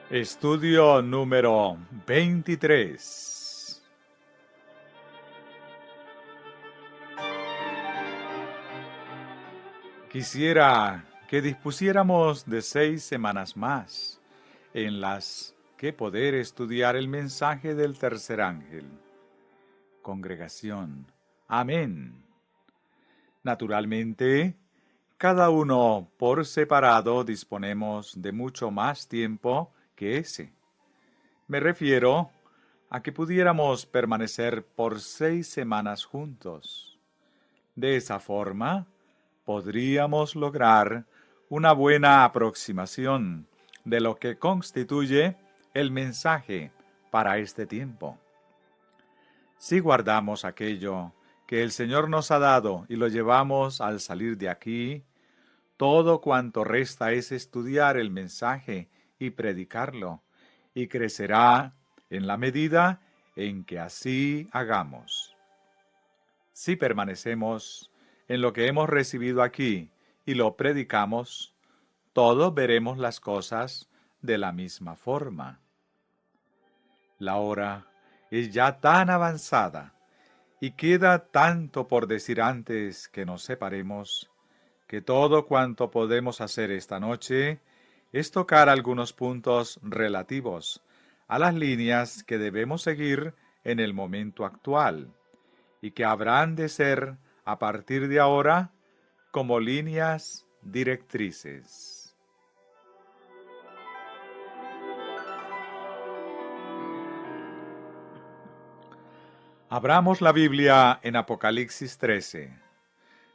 Estudio número 23. Quisiera que dispusiéramos de 6 semanas más en las que poder estudiar el mensaje del tercer ángel. Congregación. Amén. Naturalmente, cada uno por separado disponemos de mucho más tiempo que ese. Me refiero a que pudiéramos permanecer por 6 semanas juntos. De esa forma, podríamos lograr una buena aproximación de lo que constituye el mensaje para este tiempo. Si guardamos aquello que el Señor nos ha dado y lo llevamos al salir de aquí, todo cuanto resta es estudiar el mensaje y predicarlo, y crecerá en la medida en que así hagamos. Si permanecemos en lo que hemos recibido aquí y lo predicamos, todos veremos las cosas de la misma forma. La hora es ya tan avanzada y queda tanto por decir antes que nos separemos, que todo cuanto podemos hacer esta noche es tocar algunos puntos relativos a las líneas que debemos seguir en el momento actual y que habrán de ser, a partir de ahora, como líneas directrices. Abramos la Biblia en Apocalipsis 13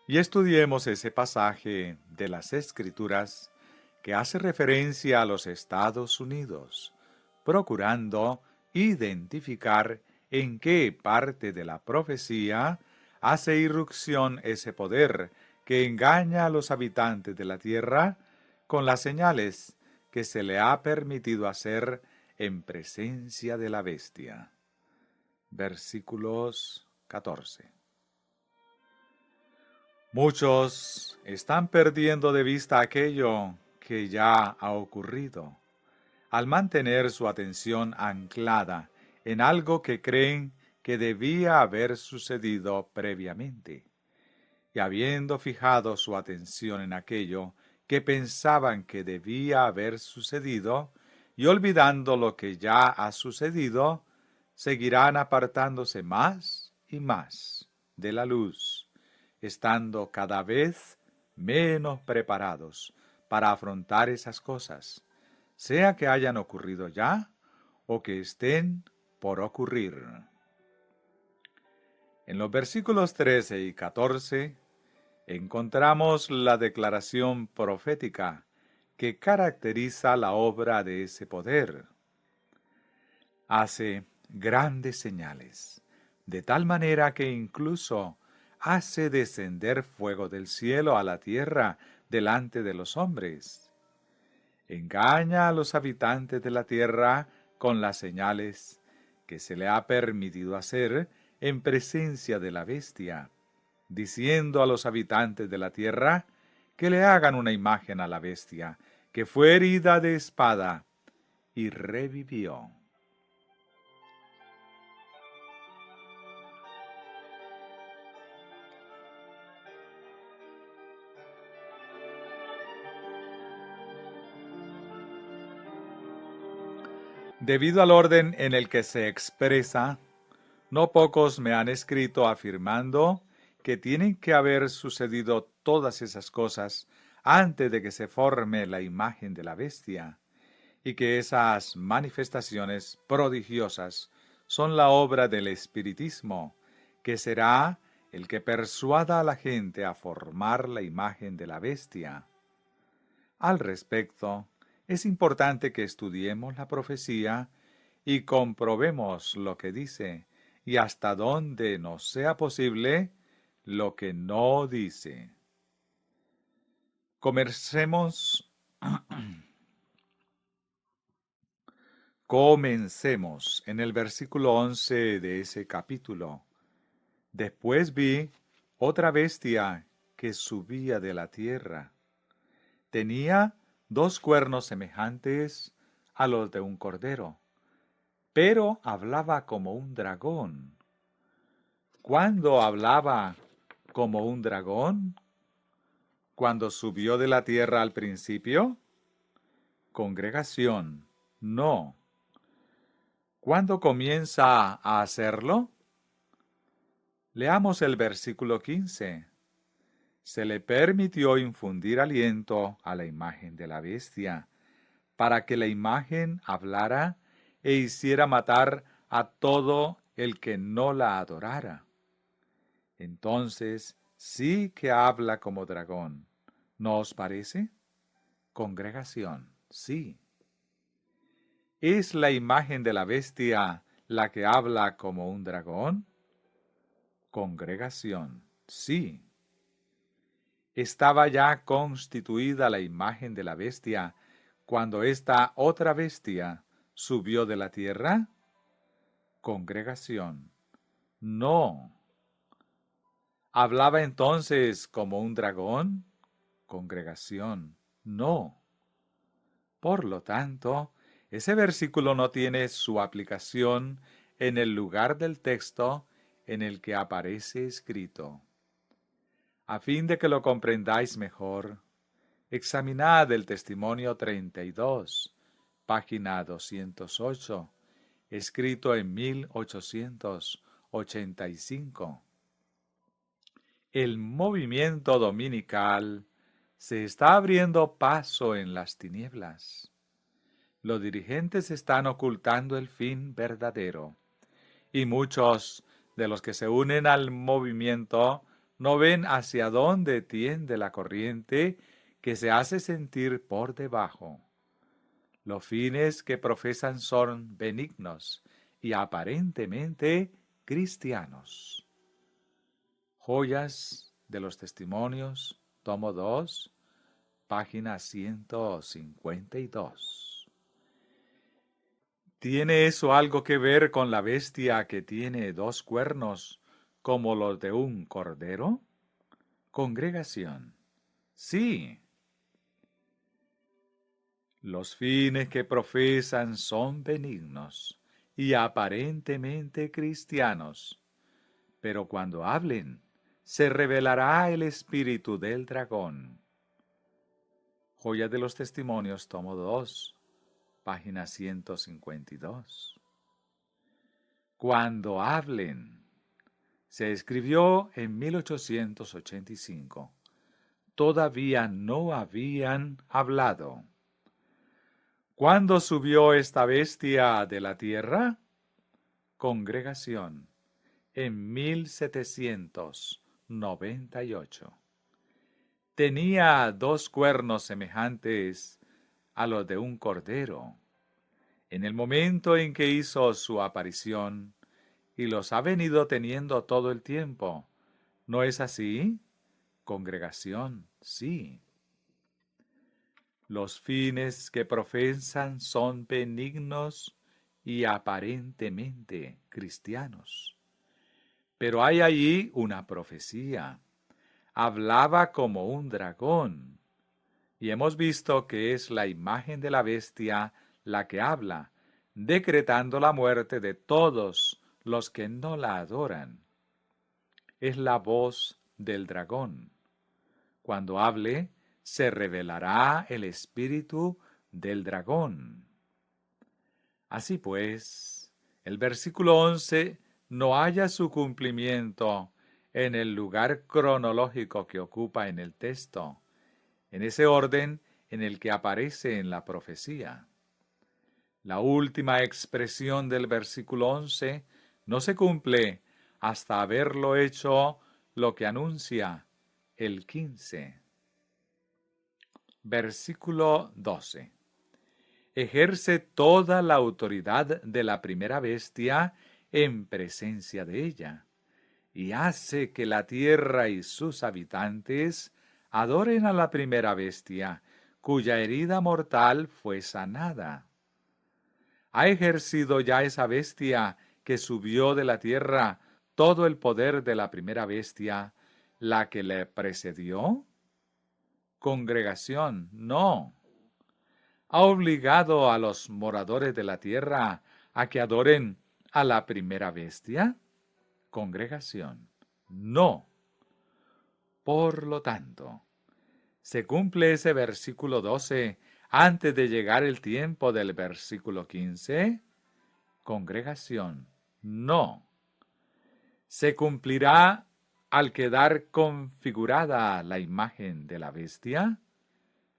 y estudiemos ese pasaje de las Escrituras que hace referencia a los Estados Unidos, procurando identificar en qué parte de la profecía hace irrupción ese poder que engaña a los habitantes de la tierra con las señales que se le ha permitido hacer en presencia de la bestia. Versículos 14. Muchos están perdiendo de vista aquello que ya ha ocurrido, al mantener su atención anclada en algo que creen que debía haber sucedido previamente, y habiendo fijado su atención en aquello que pensaban que debía haber sucedido, y olvidando lo que ya ha sucedido, seguirán apartándose más y más de la luz, estando cada vez menos preparados para afrontar esas cosas, sea que hayan ocurrido ya o que estén por ocurrir. En los versículos 13 y 14 encontramos la declaración profética que caracteriza la obra de ese poder. Hace grandes señales, de tal manera que incluso hace descender fuego del cielo a la tierra delante de los hombres. Engaña a los habitantes de la tierra con las señales que se le ha permitido hacer en presencia de la bestia, diciendo a los habitantes de la tierra que le hagan una imagen a la bestia, que fue herida de espada y revivió. Debido al orden en el que se expresa, no pocos me han escrito afirmando que tienen que haber sucedido todas esas cosas antes de que se forme la imagen de la bestia, y que esas manifestaciones prodigiosas son la obra del espiritismo, que será el que persuada a la gente a formar la imagen de la bestia. Al respecto, es importante que estudiemos la profecía y comprobemos lo que dice, y hasta donde nos sea posible, lo que no dice. Comencemos en el versículo 11 de ese capítulo. Después vi otra bestia que subía de la tierra. Tenía 2 cuernos semejantes a los de un cordero, pero hablaba como un dragón. ¿Cuándo hablaba como un dragón? ¿Cuando subió de la tierra al principio? Congregación, no. ¿Cuándo comienza a hacerlo? Leamos el versículo 15. Se le permitió infundir aliento a la imagen de la bestia, para que la imagen hablara e hiciera matar a todo el que no la adorara. Entonces sí que habla como dragón. ¿No os parece? Congregación, sí. ¿Es la imagen de la bestia la que habla como un dragón? Congregación, sí. ¿Estaba ya constituida la imagen de la bestia cuando esta otra bestia subió de la tierra? Congregación, no. ¿Hablaba entonces como un dragón? Congregación, no. Por lo tanto, ese versículo no tiene su aplicación en el lugar del texto en el que aparece escrito. A fin de que lo comprendáis mejor, examinad el testimonio 32, página 208, escrito en 1885. El movimiento dominical se está abriendo paso en las tinieblas. Los dirigentes están ocultando el fin verdadero, y muchos de los que se unen al movimiento no ven hacia dónde tiende la corriente que se hace sentir por debajo. Los fines que profesan son benignos y aparentemente cristianos. Joyas de los Testimonios, tomo 2, página 152. ¿Tiene eso algo que ver con la bestia que tiene 2 cuernos como los de un cordero? Congregación. Sí. Los fines que profesan son benignos y aparentemente cristianos, pero cuando hablen, se revelará el espíritu del dragón. Joya de los Testimonios, tomo 2, página 152. Cuando hablen. Se escribió en 1885. Todavía no habían hablado. ¿Cuándo subió esta bestia de la tierra? Congregación, en 1798. Tenía 2 cuernos semejantes a los de un cordero. En el momento en que hizo su aparición, y los ha venido teniendo todo el tiempo, ¿no es así? Congregación, sí. Los fines que profesan son benignos y aparentemente cristianos. Pero hay allí una profecía. Hablaba como un dragón. Y hemos visto que es la imagen de la bestia la que habla, decretando la muerte de todos los que no la adoran. Es la voz del dragón. Cuando hable, se revelará el espíritu del dragón. Así pues, el versículo 11 no halla su cumplimiento en el lugar cronológico que ocupa en el texto, en ese orden en el que aparece en la profecía. La última expresión del versículo 11 no se cumple hasta haberlo hecho lo que anuncia el 15. Versículo 12. Ejerce toda la autoridad de la primera bestia en presencia de ella, y hace que la tierra y sus habitantes adoren a la primera bestia, cuya herida mortal fue sanada. ¿Ha ejercido ya esa bestia que subió de la tierra todo el poder de la primera bestia, la que le precedió? Congregación, no. ¿Ha obligado a los moradores de la tierra a que adoren a la primera bestia? Congregación. No. Por lo tanto, se cumple ese versículo 12 antes de llegar el tiempo del versículo 15. Congregación. No. Se cumplirá al quedar configurada la imagen de la bestia.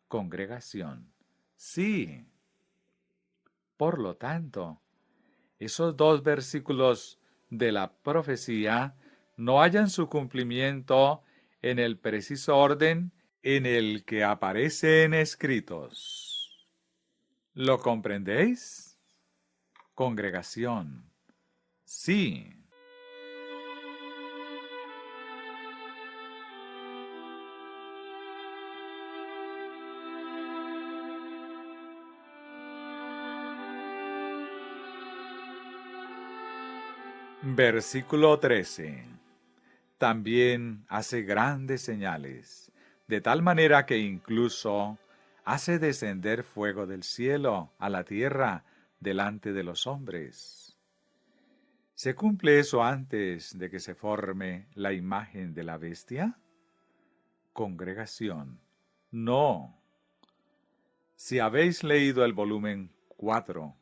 Congregación. Sí. Por lo tanto, esos dos versículos de la profecía no hallan su cumplimiento en el preciso orden en el que aparecen escritos. ¿Lo comprendéis? Congregación. Sí. Versículo 13. También hace grandes señales, de tal manera que incluso hace descender fuego del cielo a la tierra delante de los hombres. ¿Se cumple eso antes de que se forme la imagen de la bestia? Congregación. No. Si habéis leído el volumen 4,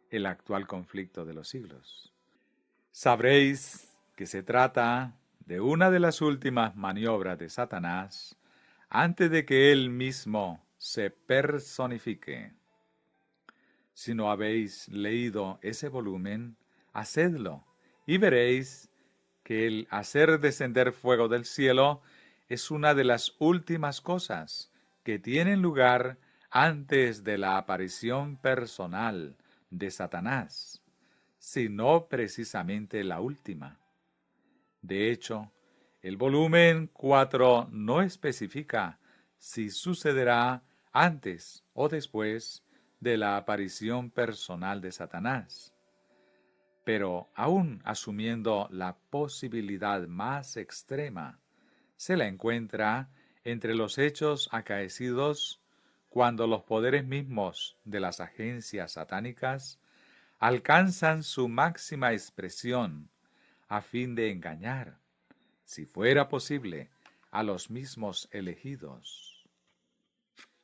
El actual conflicto de los siglos, sabréis que se trata de una de las últimas maniobras de Satanás antes de que él mismo se personifique. Si no habéis leído ese volumen, hacedlo y veréis que el hacer descender fuego del cielo es una de las últimas cosas que tienen lugar antes de la aparición personal de Satanás, sino precisamente la última. De hecho, el volumen 4 no especifica si sucederá antes o después de la aparición personal de Satanás. Pero aún asumiendo la posibilidad más extrema, se la encuentra entre los hechos acaecidos cuando los poderes mismos de las agencias satánicas alcanzan su máxima expresión a fin de engañar, si fuera posible, a los mismos elegidos.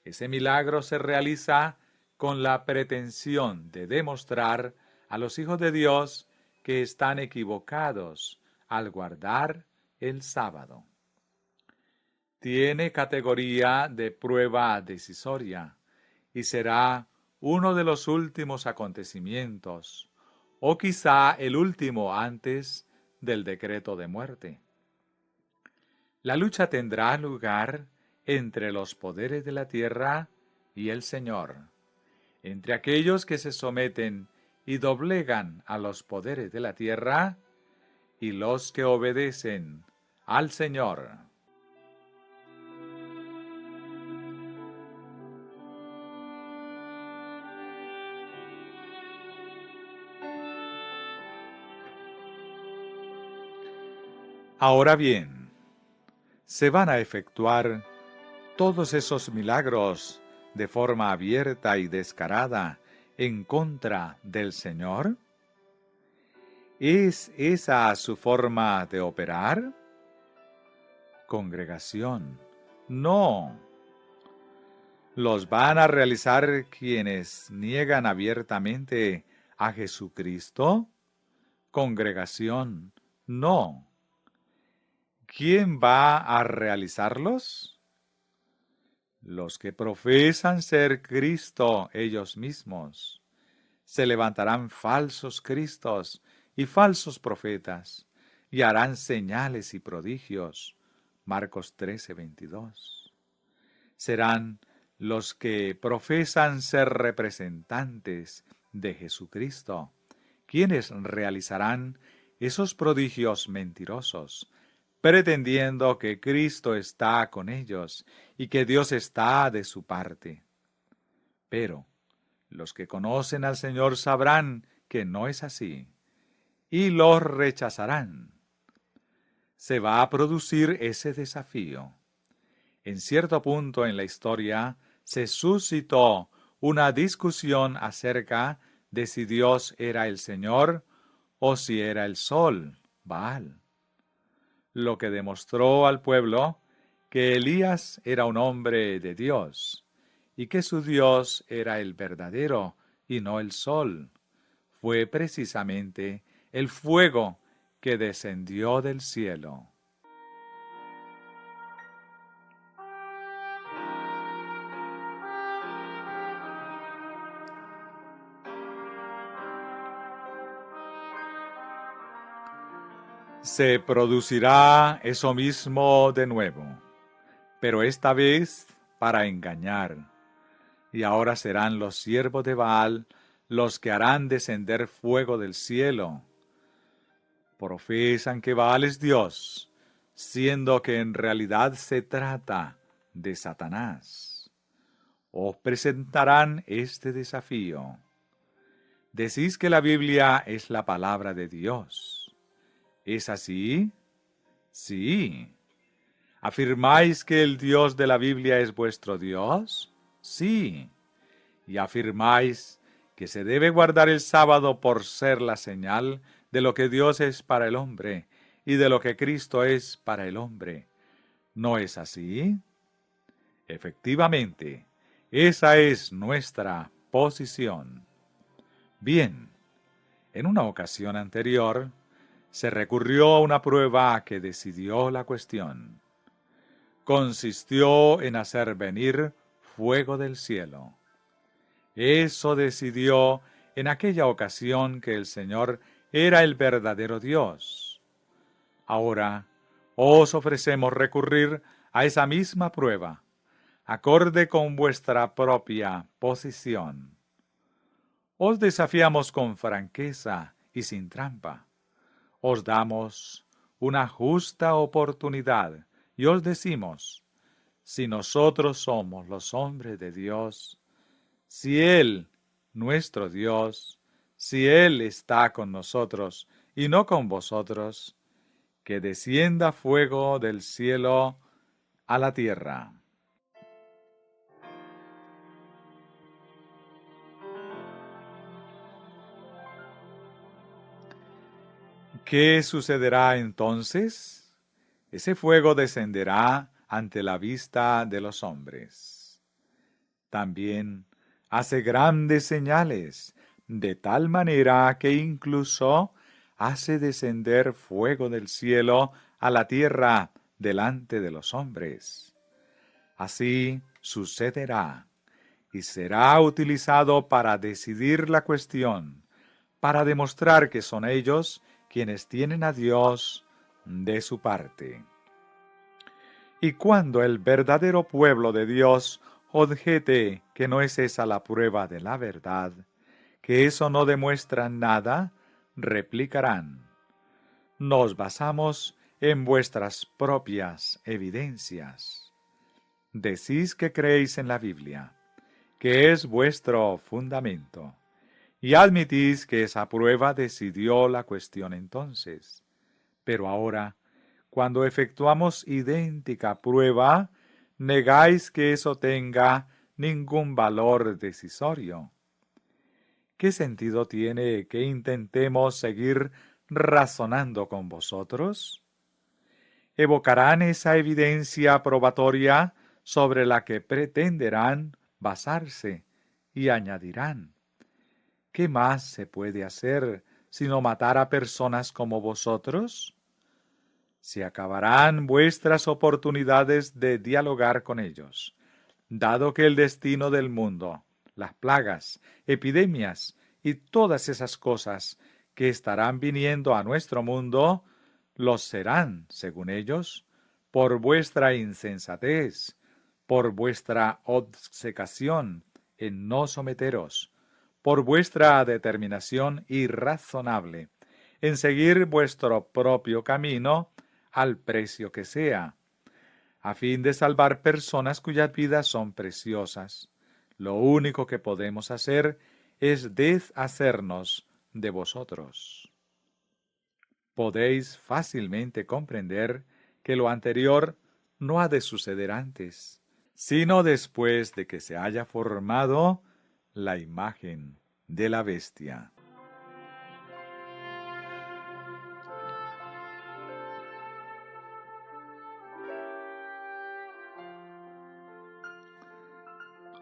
Ese milagro se realiza con la pretensión de demostrar a los hijos de Dios que están equivocados al guardar el sábado. Tiene categoría de prueba decisoria y será uno de los últimos acontecimientos, o quizá el último antes del decreto de muerte. La lucha tendrá lugar entre los poderes de la tierra y el Señor, entre aquellos que se someten y doblegan a los poderes de la tierra y los que obedecen al Señor. Ahora bien, se van a efectuar todos esos milagros de forma abierta y descarada en contra del Señor. ¿Es esa su forma de operar? Congregación, no. ¿Los van a realizar quienes niegan abiertamente a Jesucristo? Congregación, no. ¿Quién va a realizarlos? Los que profesan ser Cristo ellos mismos. Se levantarán falsos cristos y falsos profetas, y harán señales y prodigios. Marcos 13:22. Serán los que profesan ser representantes de Jesucristo, quienes realizarán esos prodigios mentirosos, pretendiendo que Cristo está con ellos y que Dios está de su parte. Pero los que conocen al Señor sabrán que no es así, y los rechazarán. Se va a producir ese desafío. En cierto punto en la historia se suscitó una discusión acerca de si Dios era el Señor o si era el sol, Baal, lo que demostró al pueblo que Elías era un hombre de Dios y que su Dios era el verdadero y no el sol. Fue precisamente el fuego que descendió del cielo. Se producirá eso mismo de nuevo, pero esta vez para engañar. Y ahora serán los siervos de Baal los que harán descender fuego del cielo. Profesan que Baal es Dios, siendo que en realidad se trata de Satanás. Os presentarán este desafío. Decís que la Biblia es la palabra de Dios. ¿Es así? Sí. ¿Afirmáis que el Dios de la Biblia es vuestro Dios? Sí. ¿Y afirmáis que se debe guardar el sábado por ser la señal de lo que Dios es para el hombre y de lo que Cristo es para el hombre? ¿No es así? Efectivamente, esa es nuestra posición. Bien, en una ocasión anterior, se recurrió a una prueba que decidió la cuestión. Consistió en hacer venir fuego del cielo. Eso decidió en aquella ocasión que el Señor era el verdadero Dios. Ahora os ofrecemos recurrir a esa misma prueba, acorde con vuestra propia posición. Os desafiamos con franqueza y sin trampa. Os damos una justa oportunidad y os decimos, si nosotros somos los hombres de Dios, si Él, nuestro Dios, si Él está con nosotros y no con vosotros, que descienda fuego del cielo a la tierra. ¿Qué sucederá entonces? Ese fuego descenderá ante la vista de los hombres. También hace grandes señales, de tal manera que incluso hace descender fuego del cielo a la tierra delante de los hombres. Así sucederá y será utilizado para decidir la cuestión, para demostrar que son ellos quienes tienen a Dios de su parte. Y cuando el verdadero pueblo de Dios objete que no es esa la prueba de la verdad, que eso no demuestra nada, replicarán: nos basamos en vuestras propias evidencias. Decís que creéis en la Biblia, que es vuestro fundamento, y admitís que esa prueba decidió la cuestión entonces. Pero ahora, cuando efectuamos idéntica prueba, negáis que eso tenga ningún valor decisorio. ¿Qué sentido tiene que intentemos seguir razonando con vosotros? ¿Evocarán esa evidencia probatoria sobre la que pretenderán basarse y añadirán: ¿qué más se puede hacer sino matar a personas como vosotros? Se acabarán vuestras oportunidades de dialogar con ellos, dado que el destino del mundo, las plagas, epidemias y todas esas cosas que estarán viniendo a nuestro mundo, los serán, según ellos, por vuestra insensatez, por vuestra obcecación en no someteros, por vuestra determinación irrazonable en seguir vuestro propio camino al precio que sea, a fin de salvar personas cuyas vidas son preciosas. Lo único que podemos hacer es deshacernos de vosotros. Podéis fácilmente comprender que lo anterior no ha de suceder antes, sino después de que se haya formado la imagen de la bestia.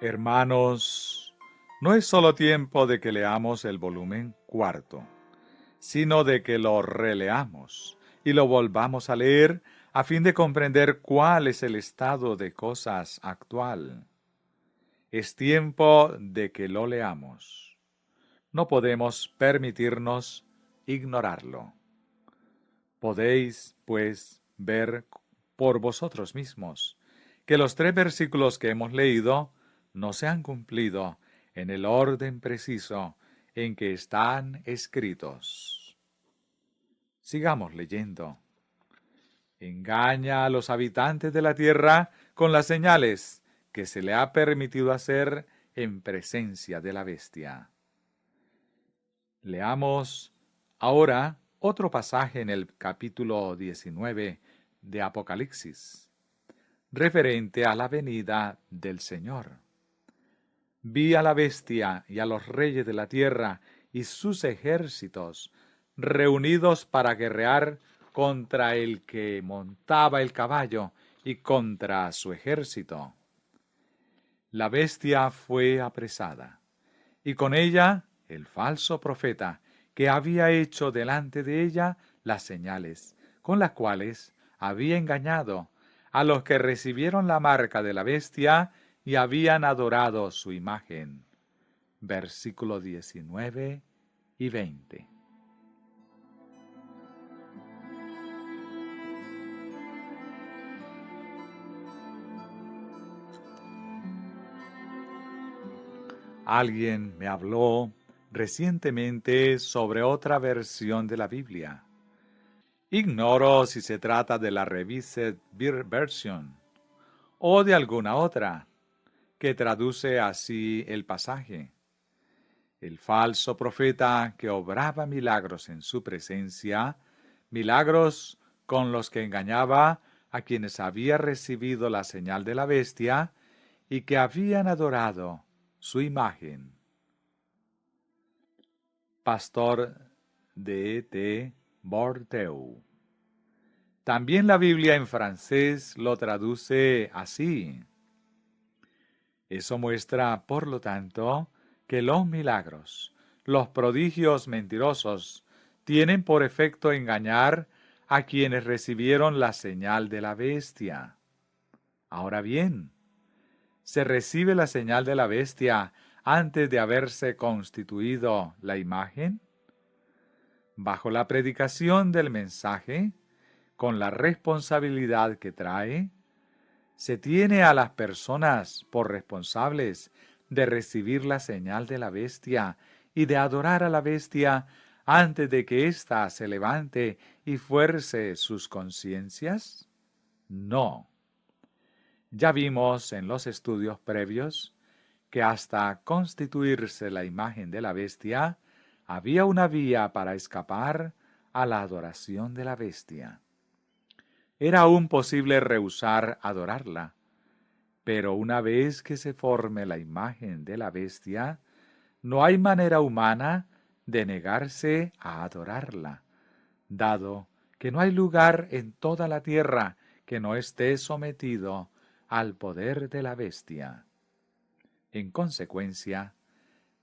Hermanos, no es solo tiempo de que leamos el volumen cuarto, sino de que lo releamos y lo volvamos a leer a fin de comprender cuál es el estado de cosas actual. Es tiempo de que lo leamos. No podemos permitirnos ignorarlo. Podéis, pues, ver por vosotros mismos que los 3 versículos que hemos leído no se han cumplido en el orden preciso en que están escritos. Sigamos leyendo. Engaña a los habitantes de la tierra con las señales que se le ha permitido hacer en presencia de la bestia. Leamos ahora otro pasaje en el capítulo 19 de Apocalipsis, referente a la venida del Señor. Vi a la bestia y a los reyes de la tierra y sus ejércitos reunidos para guerrear contra el que montaba el caballo y contra su ejército. La bestia fue apresada, y con ella el falso profeta, que había hecho delante de ella las señales, con las cuales había engañado a los que recibieron la marca de la bestia y habían adorado su imagen. Versículos 19 y 20. Alguien me habló recientemente sobre otra versión de la Biblia. Ignoro si se trata de la Revised Version o de alguna otra, que traduce así el pasaje. El falso profeta que obraba milagros en su presencia, milagros con los que engañaba a quienes había recibido la señal de la bestia y que habían adorado su imagen. Pastor D. T. Bordeaux. También la Biblia en francés lo traduce así. Eso muestra, por lo tanto, que los milagros, los prodigios mentirosos, tienen por efecto engañar a quienes recibieron la señal de la bestia. Ahora bien, ¿se recibe la señal de la bestia antes de haberse constituido la imagen? Bajo la predicación del mensaje, con la responsabilidad que trae, se tiene a las personas por responsables de recibir la señal de la bestia y de adorar a la bestia antes de que ésta se levante y fuerce sus conciencias? No. Ya vimos en los estudios previos que hasta constituirse la imagen de la bestia, había una vía para escapar a la adoración de la bestia. Era aún posible rehusar adorarla, pero una vez que se forme la imagen de la bestia, no hay manera humana de negarse a adorarla, dado que no hay lugar en toda la tierra que no esté sometido al poder de la bestia. En consecuencia,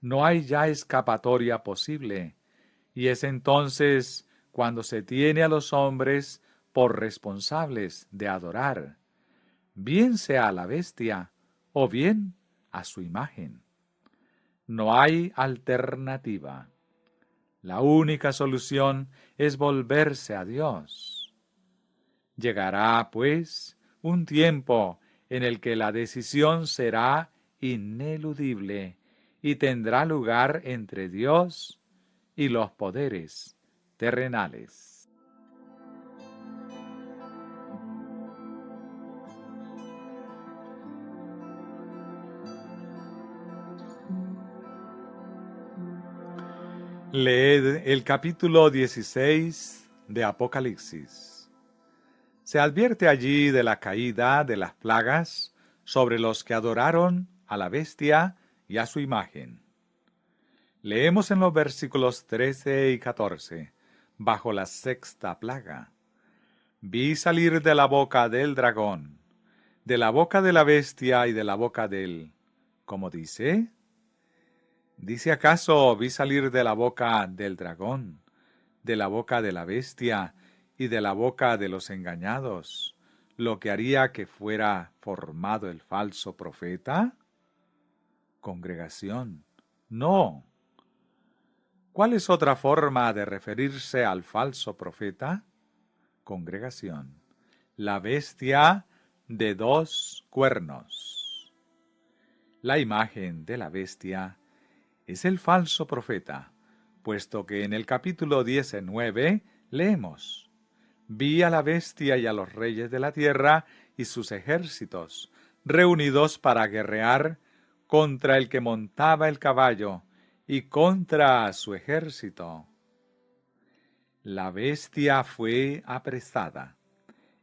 no hay ya escapatoria posible, y es entonces cuando se tiene a los hombres por responsables de adorar, bien sea a la bestia o bien a su imagen. No hay alternativa. La única solución es volverse a Dios. Llegará, pues, un tiempo en el que la decisión será ineludible y tendrá lugar entre Dios y los poderes terrenales. Leed el capítulo 16 de Apocalipsis. Se advierte allí de la caída de las plagas sobre los que adoraron a la bestia y a su imagen. Leemos en los versículos 13 y 14, bajo la sexta plaga. Vi salir de la boca del dragón, de la boca de la bestia y de la boca del... ¿Cómo dice? ¿Dice acaso vi salir de la boca del dragón, de la boca de la bestia y de la boca de los engañados, lo que haría que fuera formado el falso profeta? Congregación, no. ¿Cuál es otra forma de referirse al falso profeta? Congregación, la bestia de dos cuernos. La imagen de la bestia es el falso profeta, puesto que en el capítulo 19 leemos: vi a la bestia y a los reyes de la tierra y sus ejércitos, reunidos para guerrear contra el que montaba el caballo y contra su ejército. La bestia fue apresada,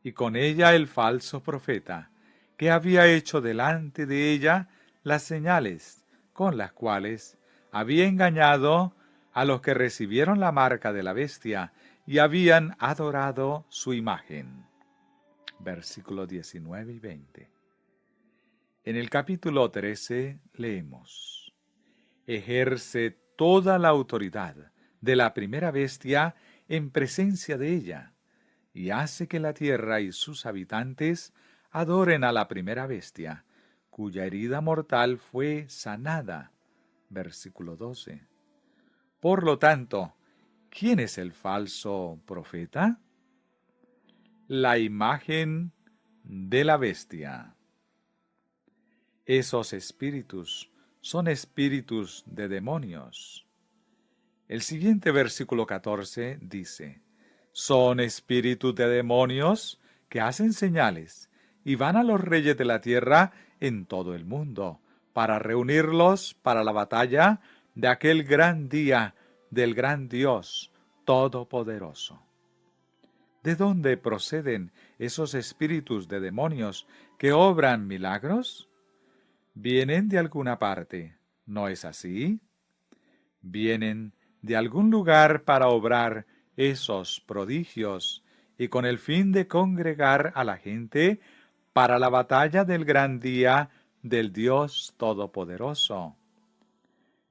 y con ella el falso profeta, que había hecho delante de ella las señales con las cuales había engañado a los que recibieron la marca de la bestia y habían adorado su imagen. Versículos 19 y 20. En el capítulo 13 leemos: ejerce toda la autoridad de la primera bestia en presencia de ella, y hace que la tierra y sus habitantes adoren a la primera bestia, cuya herida mortal fue sanada. Versículo 12. Por lo tanto, ¿quién es el falso profeta? La imagen de la bestia. Esos espíritus son espíritus de demonios. El siguiente versículo 14 dice: son espíritus de demonios que hacen señales y van a los reyes de la tierra en todo el mundo para reunirlos para la batalla de aquel gran día del gran Dios Todopoderoso. ¿De dónde proceden esos espíritus de demonios que obran milagros? Vienen de alguna parte, ¿no es así? Vienen de algún lugar para obrar esos prodigios y con el fin de congregar a la gente para la batalla del gran día del Dios Todopoderoso.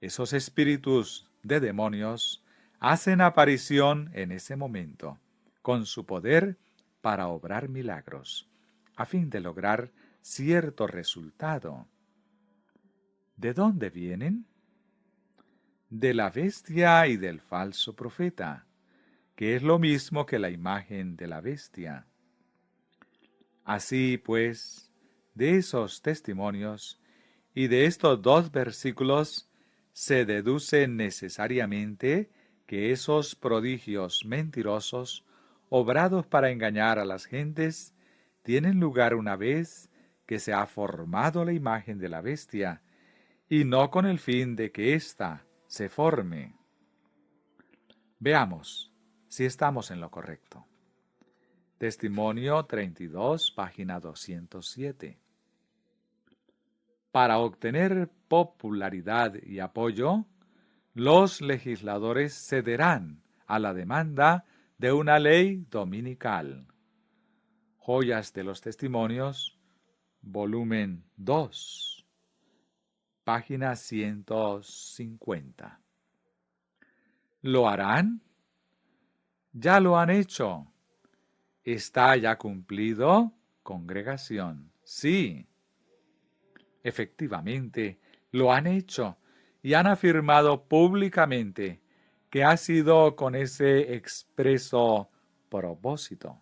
Esos espíritus de demonios hacen aparición en ese momento, con su poder para obrar milagros, a fin de lograr cierto resultado. ¿De dónde vienen? De la bestia y del falso profeta, que es lo mismo que la imagen de la bestia. Así pues, de esos testimonios y de estos dos versículos se deduce necesariamente que esos prodigios mentirosos, obrados para engañar a las gentes, tienen lugar una vez que se ha formado la imagen de la bestia, y no con el fin de que ésta se forme. Veamos si estamos en lo correcto. Testimonio 32, página 207. Para obtener popularidad y apoyo, los legisladores cederán a la demanda de una ley dominical. Joyas de los Testimonios, volumen 2, página 150. ¿Lo harán? Ya lo han hecho. ¿Está ya cumplido, congregación? Sí. Efectivamente, lo han hecho y han afirmado públicamente que ha sido con ese expreso propósito.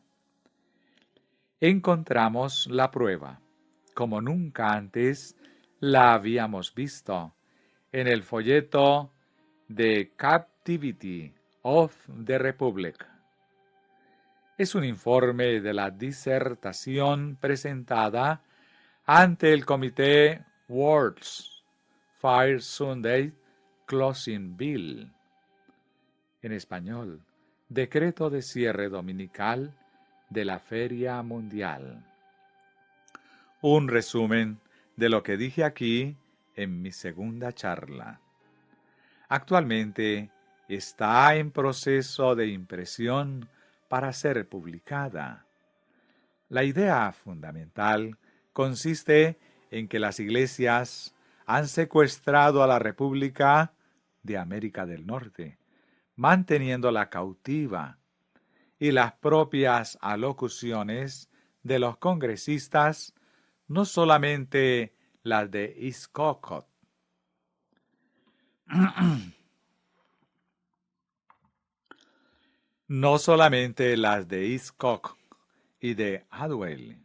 Encontramos la prueba, como nunca antes la habíamos visto, en el folleto The Captivity of the Republic. Es un informe de la disertación presentada ante el comité World's Fire Sunday Closing Bill. En español, decreto de cierre dominical de la Feria Mundial. Un resumen de lo que dije aquí en mi segunda charla. Actualmente está en proceso de impresión para ser publicada. La idea fundamental consiste en que las iglesias han secuestrado a la República de América del Norte, manteniéndola cautiva, y las propias alocuciones de los congresistas, no solamente las de Iscocot, no solamente las de Iscocot y de Adwell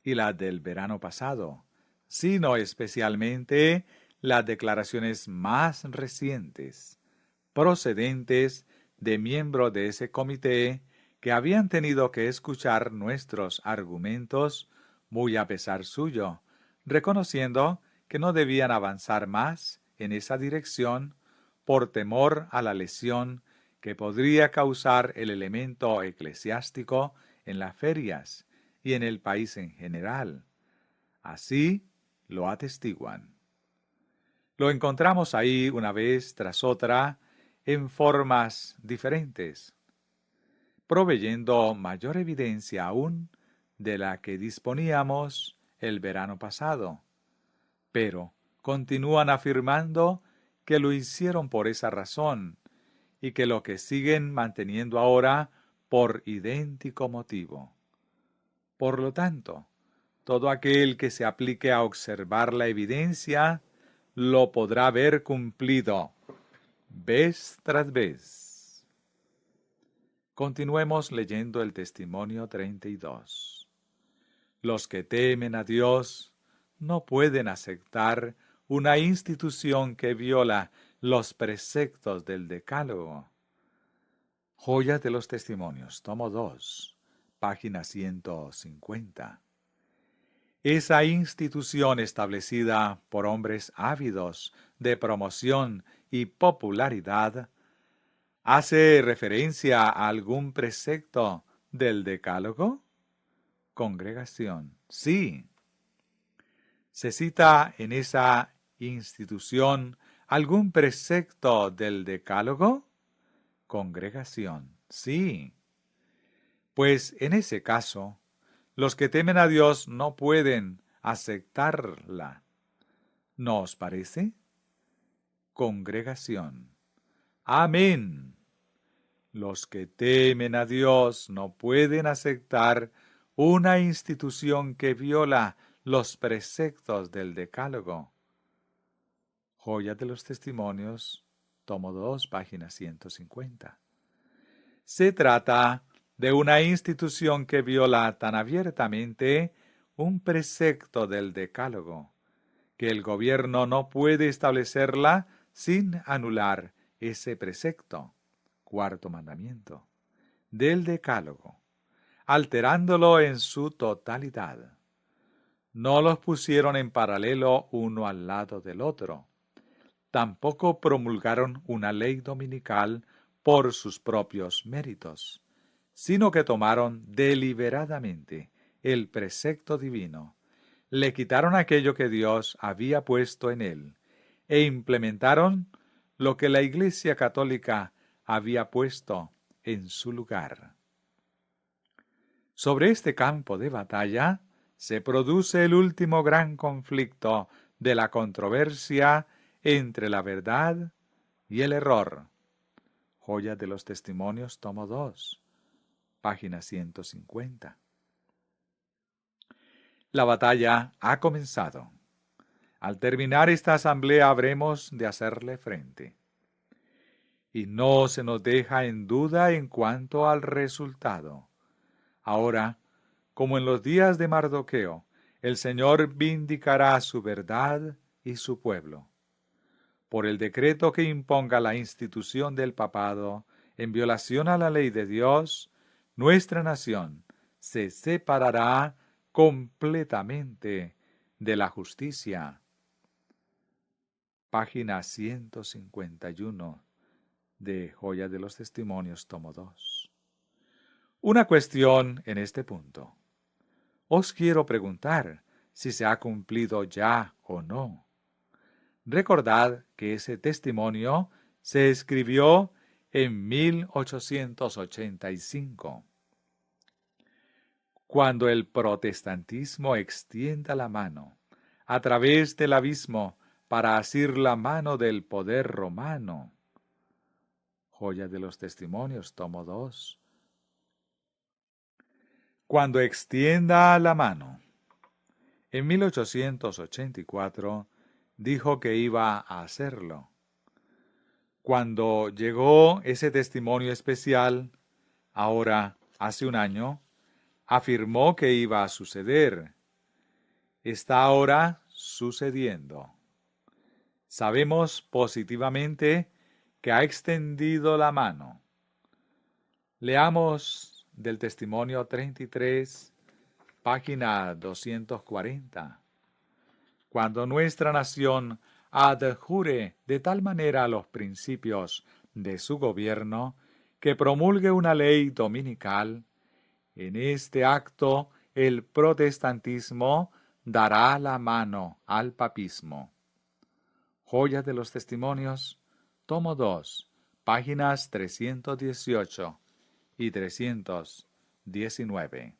y las del verano pasado, sino especialmente las declaraciones más recientes, procedentes de miembros de ese comité que habían tenido que escuchar nuestros argumentos muy a pesar suyo, reconociendo que no debían avanzar más en esa dirección por temor a la lesión que podría causar el elemento eclesiástico en las ferias y en el país en general. Así lo atestiguan. Lo encontramos ahí una vez tras otra en formas diferentes, proveyendo mayor evidencia aún de la que disponíamos el verano pasado, pero continúan afirmando que lo hicieron por esa razón y que lo que siguen manteniendo ahora por idéntico motivo. Por lo tanto, todo aquel que se aplique a observar la evidencia lo podrá ver cumplido vez tras vez. Continuemos leyendo el testimonio 32. Los que temen a Dios no pueden aceptar una institución que viola los preceptos del Decálogo. Joyas de los Testimonios, tomo 2, página 150. Esa institución establecida por hombres ávidos de promoción y popularidad ¿hace referencia a algún precepto del Decálogo? Congregación, sí. ¿Se cita en esa institución algún precepto del Decálogo? Congregación, sí. Pues en ese caso, los que temen a Dios no pueden aceptarla. ¿No os parece? Congregación, amén. Los que temen a Dios no pueden aceptar una institución que viola los preceptos del Decálogo. Joyas de los Testimonios, tomo 2, página 150. Se trata de una institución que viola tan abiertamente un precepto del Decálogo, que el gobierno no puede establecerla sin anular ese precepto, cuarto mandamiento, del Decálogo, alterándolo en su totalidad. No los pusieron en paralelo uno al lado del otro. Tampoco promulgaron una ley dominical por sus propios méritos, sino que tomaron deliberadamente el precepto divino, le quitaron aquello que Dios había puesto en él, e implementaron lo que la Iglesia Católica había puesto en su lugar. Sobre este campo de batalla se produce el último gran conflicto de la controversia entre la verdad y el error. Joyas de los Testimonios, tomo 2, página 150. La batalla ha comenzado. Al terminar esta asamblea habremos de hacerle frente. Y no se nos deja en duda en cuanto al resultado. Ahora, como en los días de Mardoqueo, el Señor vindicará su verdad y su pueblo. Por el decreto que imponga la institución del papado en violación a la ley de Dios, nuestra nación se separará completamente de la justicia. Página 151 de Joyas de los Testimonios, tomo 2. Una cuestión en este punto. Os quiero preguntar si se ha cumplido ya o no. Recordad que ese testimonio se escribió en 1885. Cuando el protestantismo extienda la mano a través del abismo para asir la mano del poder romano. Joya de los Testimonios, tomo 2. Cuando extienda la mano. En 1884 dijo que iba a hacerlo. Cuando llegó ese testimonio especial, ahora hace un año, afirmó que iba a suceder. Está ahora sucediendo. Sabemos positivamente que ha extendido la mano. Leamos del testimonio 33, página 240. Cuando nuestra nación adjure de tal manera los principios de su gobierno que promulgue una ley dominical, en este acto el protestantismo dará la mano al papismo. Joya de los Testimonios, tomo 2, páginas 318 y 319.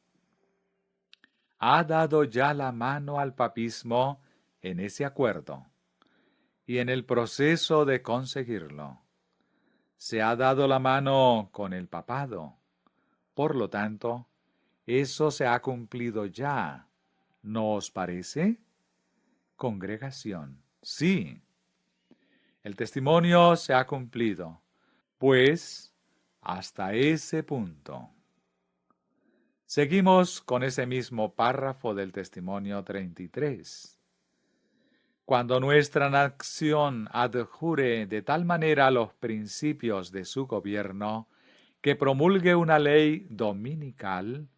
Ha dado ya la mano al papismo en ese acuerdo y en el proceso de conseguirlo. Se ha dado la mano con el papado. Por lo tanto, eso se ha cumplido ya. ¿No os parece? Congregación, sí. El testimonio se ha cumplido, pues hasta ese punto. Seguimos con ese mismo párrafo del testimonio 33. Cuando nuestra nación adjure de tal manera los principios de su gobierno que promulgue una ley dominical,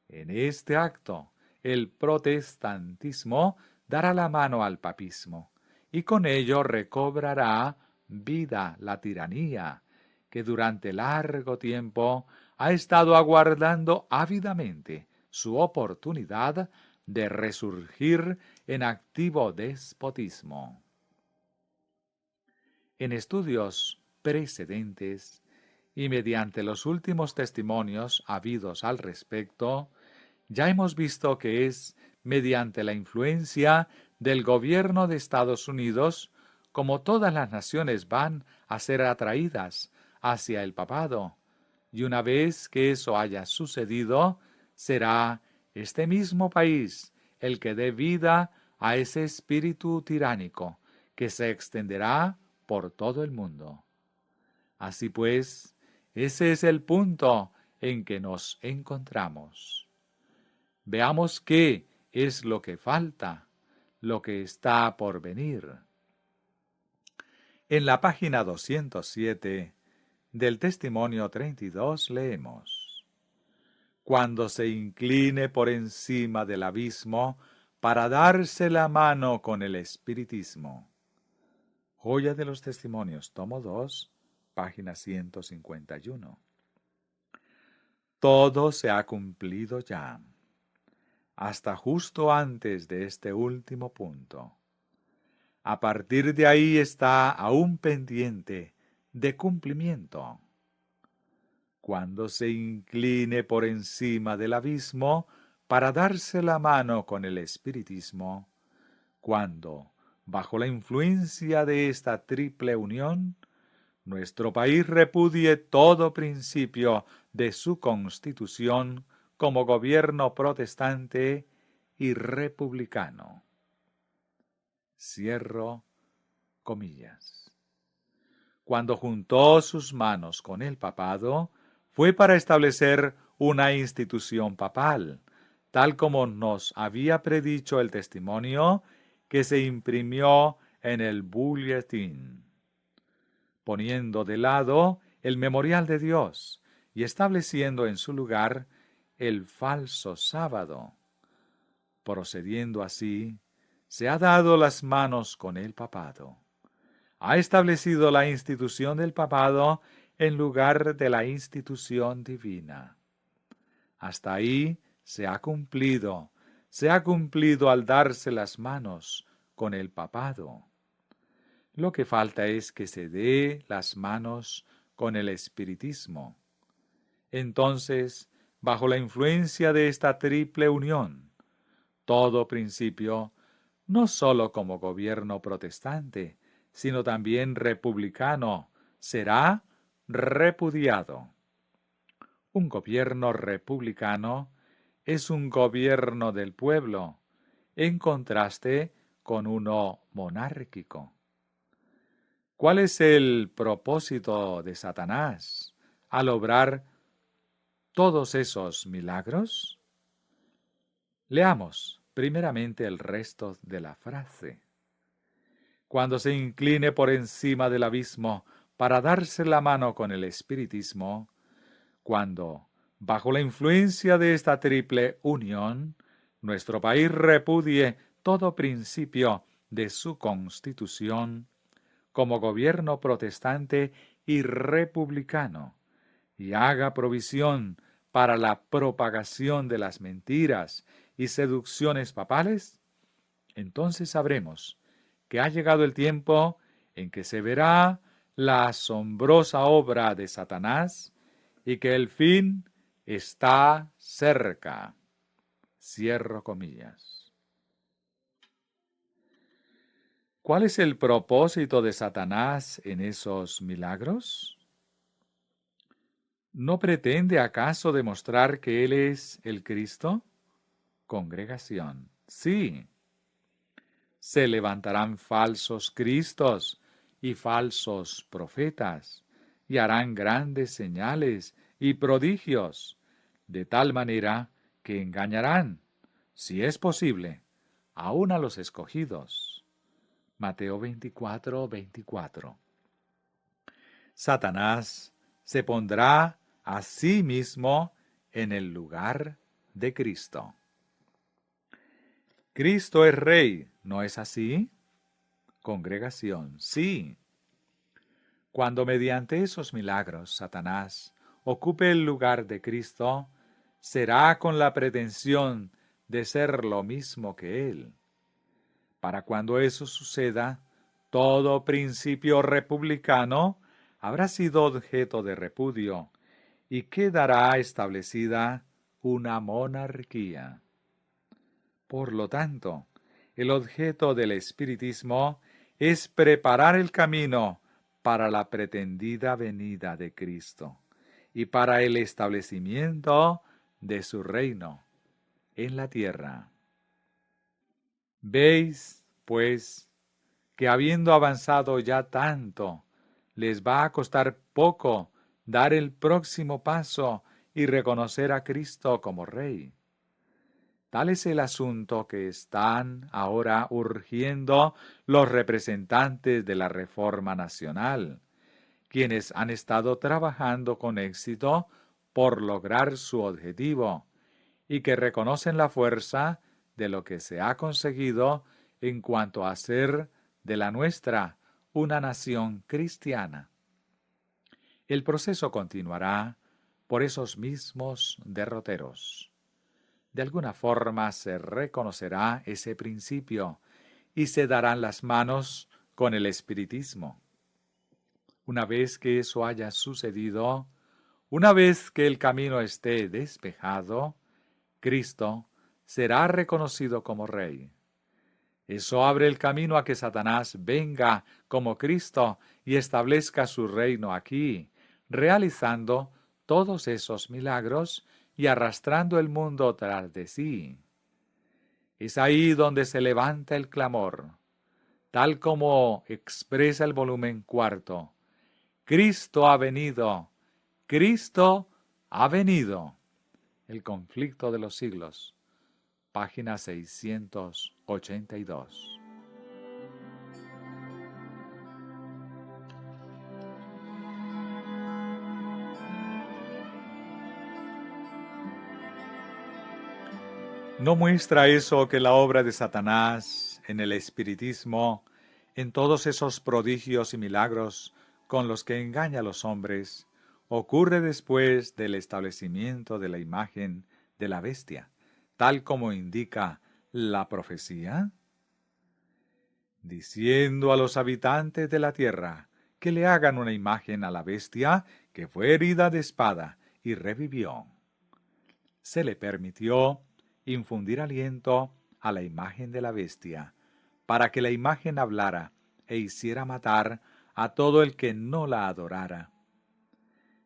en este acto el protestantismo dará la mano al papismo y con ello recobrará vida la tiranía que durante largo tiempo ha estado aguardando ávidamente su oportunidad de resurgir en activo despotismo. En estudios precedentes y mediante los últimos testimonios habidos al respecto, ya hemos visto que es mediante la influencia del gobierno de Estados Unidos como todas las naciones van a ser atraídas hacia el papado, y una vez que eso haya sucedido, será este mismo país el que dé vida a ese espíritu tiránico que se extenderá por todo el mundo. Así pues, ese es el punto en que nos encontramos. Veamos qué es lo que falta, lo que está por venir. En la página 207 del testimonio 32 leemos: Cuando se incline por encima del abismo para darse la mano con el espiritismo. Joya de los Testimonios, tomo 2, página 151. Todo se ha cumplido ya, hasta justo antes de este último punto. A partir de ahí está aún pendiente de cumplimiento. Cuando se incline por encima del abismo para darse la mano con el espiritismo, cuando, bajo la influencia de esta triple unión, nuestro país repudie todo principio de su constitución como gobierno protestante y republicano. Cierro comillas. Cuando juntó sus manos con el papado, fue para establecer una institución papal, tal como nos había predicho el testimonio que se imprimió en el Bulletin, poniendo de lado el memorial de Dios y estableciendo en su lugar el falso sábado. Procediendo así, se ha dado las manos con el papado. Ha establecido la institución del papado en lugar de la institución divina. Hasta ahí se ha cumplido al darse las manos con el papado. Lo que falta es que se dé las manos con el espiritismo. Entonces, bajo la influencia de esta triple unión, todo principio, no sólo como gobierno protestante, sino también republicano, será repudiado. Un gobierno republicano es un gobierno del pueblo, en contraste con uno monárquico. ¿Cuál es el propósito de Satanás al obrar todos esos milagros? Leamos primeramente el resto de la frase. Cuando se incline por encima del abismo para darse la mano con el espiritismo, cuando, bajo la influencia de esta triple unión, nuestro país repudie todo principio de su constitución como gobierno protestante y republicano, y haga provisión para la propagación de las mentiras y seducciones papales, entonces sabremos que ha llegado el tiempo en que se verá la asombrosa obra de Satanás y que el fin está cerca. Cierro comillas. ¿Cuál es el propósito de Satanás en esos milagros? ¿No pretende acaso demostrar que Él es el Cristo? Congregación. Sí. Se levantarán falsos cristos y falsos profetas, y harán grandes señales y prodigios, de tal manera que engañarán, si es posible, aun a los escogidos. Mateo 24:24. Satanás se pondrá a sí mismo en el lugar de Cristo. Cristo es Rey, ¿no es así? Congregación, sí. Cuando mediante esos milagros Satanás ocupe el lugar de Cristo, será con la pretensión de ser lo mismo que Él. Para cuando eso suceda, todo principio republicano habrá sido objeto de repudio y quedará establecida una monarquía. Por lo tanto, el objeto del espiritismo es preparar el camino para la pretendida venida de Cristo y para el establecimiento de su reino en la tierra. Veis, pues, que habiendo avanzado ya tanto, les va a costar poco dar el próximo paso y reconocer a Cristo como Rey. Tal es el asunto que están ahora urgiendo los representantes de la Reforma Nacional, quienes han estado trabajando con éxito por lograr su objetivo y que reconocen la fuerza de lo que se ha conseguido en cuanto a hacer de la nuestra una nación cristiana. El proceso continuará por esos mismos derroteros. De alguna forma se reconocerá ese principio y se darán las manos con el espiritismo. Una vez que eso haya sucedido, una vez que el camino esté despejado, Cristo será reconocido como Rey. Eso abre el camino a que Satanás venga como Cristo y establezca su reino aquí, realizando todos esos milagros y arrastrando el mundo tras de sí. Es ahí donde se levanta el clamor, tal como expresa el volumen 4. Cristo ha venido, Cristo ha venido. El conflicto de los siglos, página 682. ¿No muestra eso que la obra de Satanás en el espiritismo, en todos esos prodigios y milagros con los que engaña a los hombres, ocurre después del establecimiento de la imagen de la bestia, tal como indica la profecía? diciendo a los habitantes de la tierra que le hagan una imagen a la bestia que fue herida de espada y revivió. Se le permitió infundir aliento a la imagen de la bestia, para que la imagen hablara e hiciera matar a todo el que no la adorara.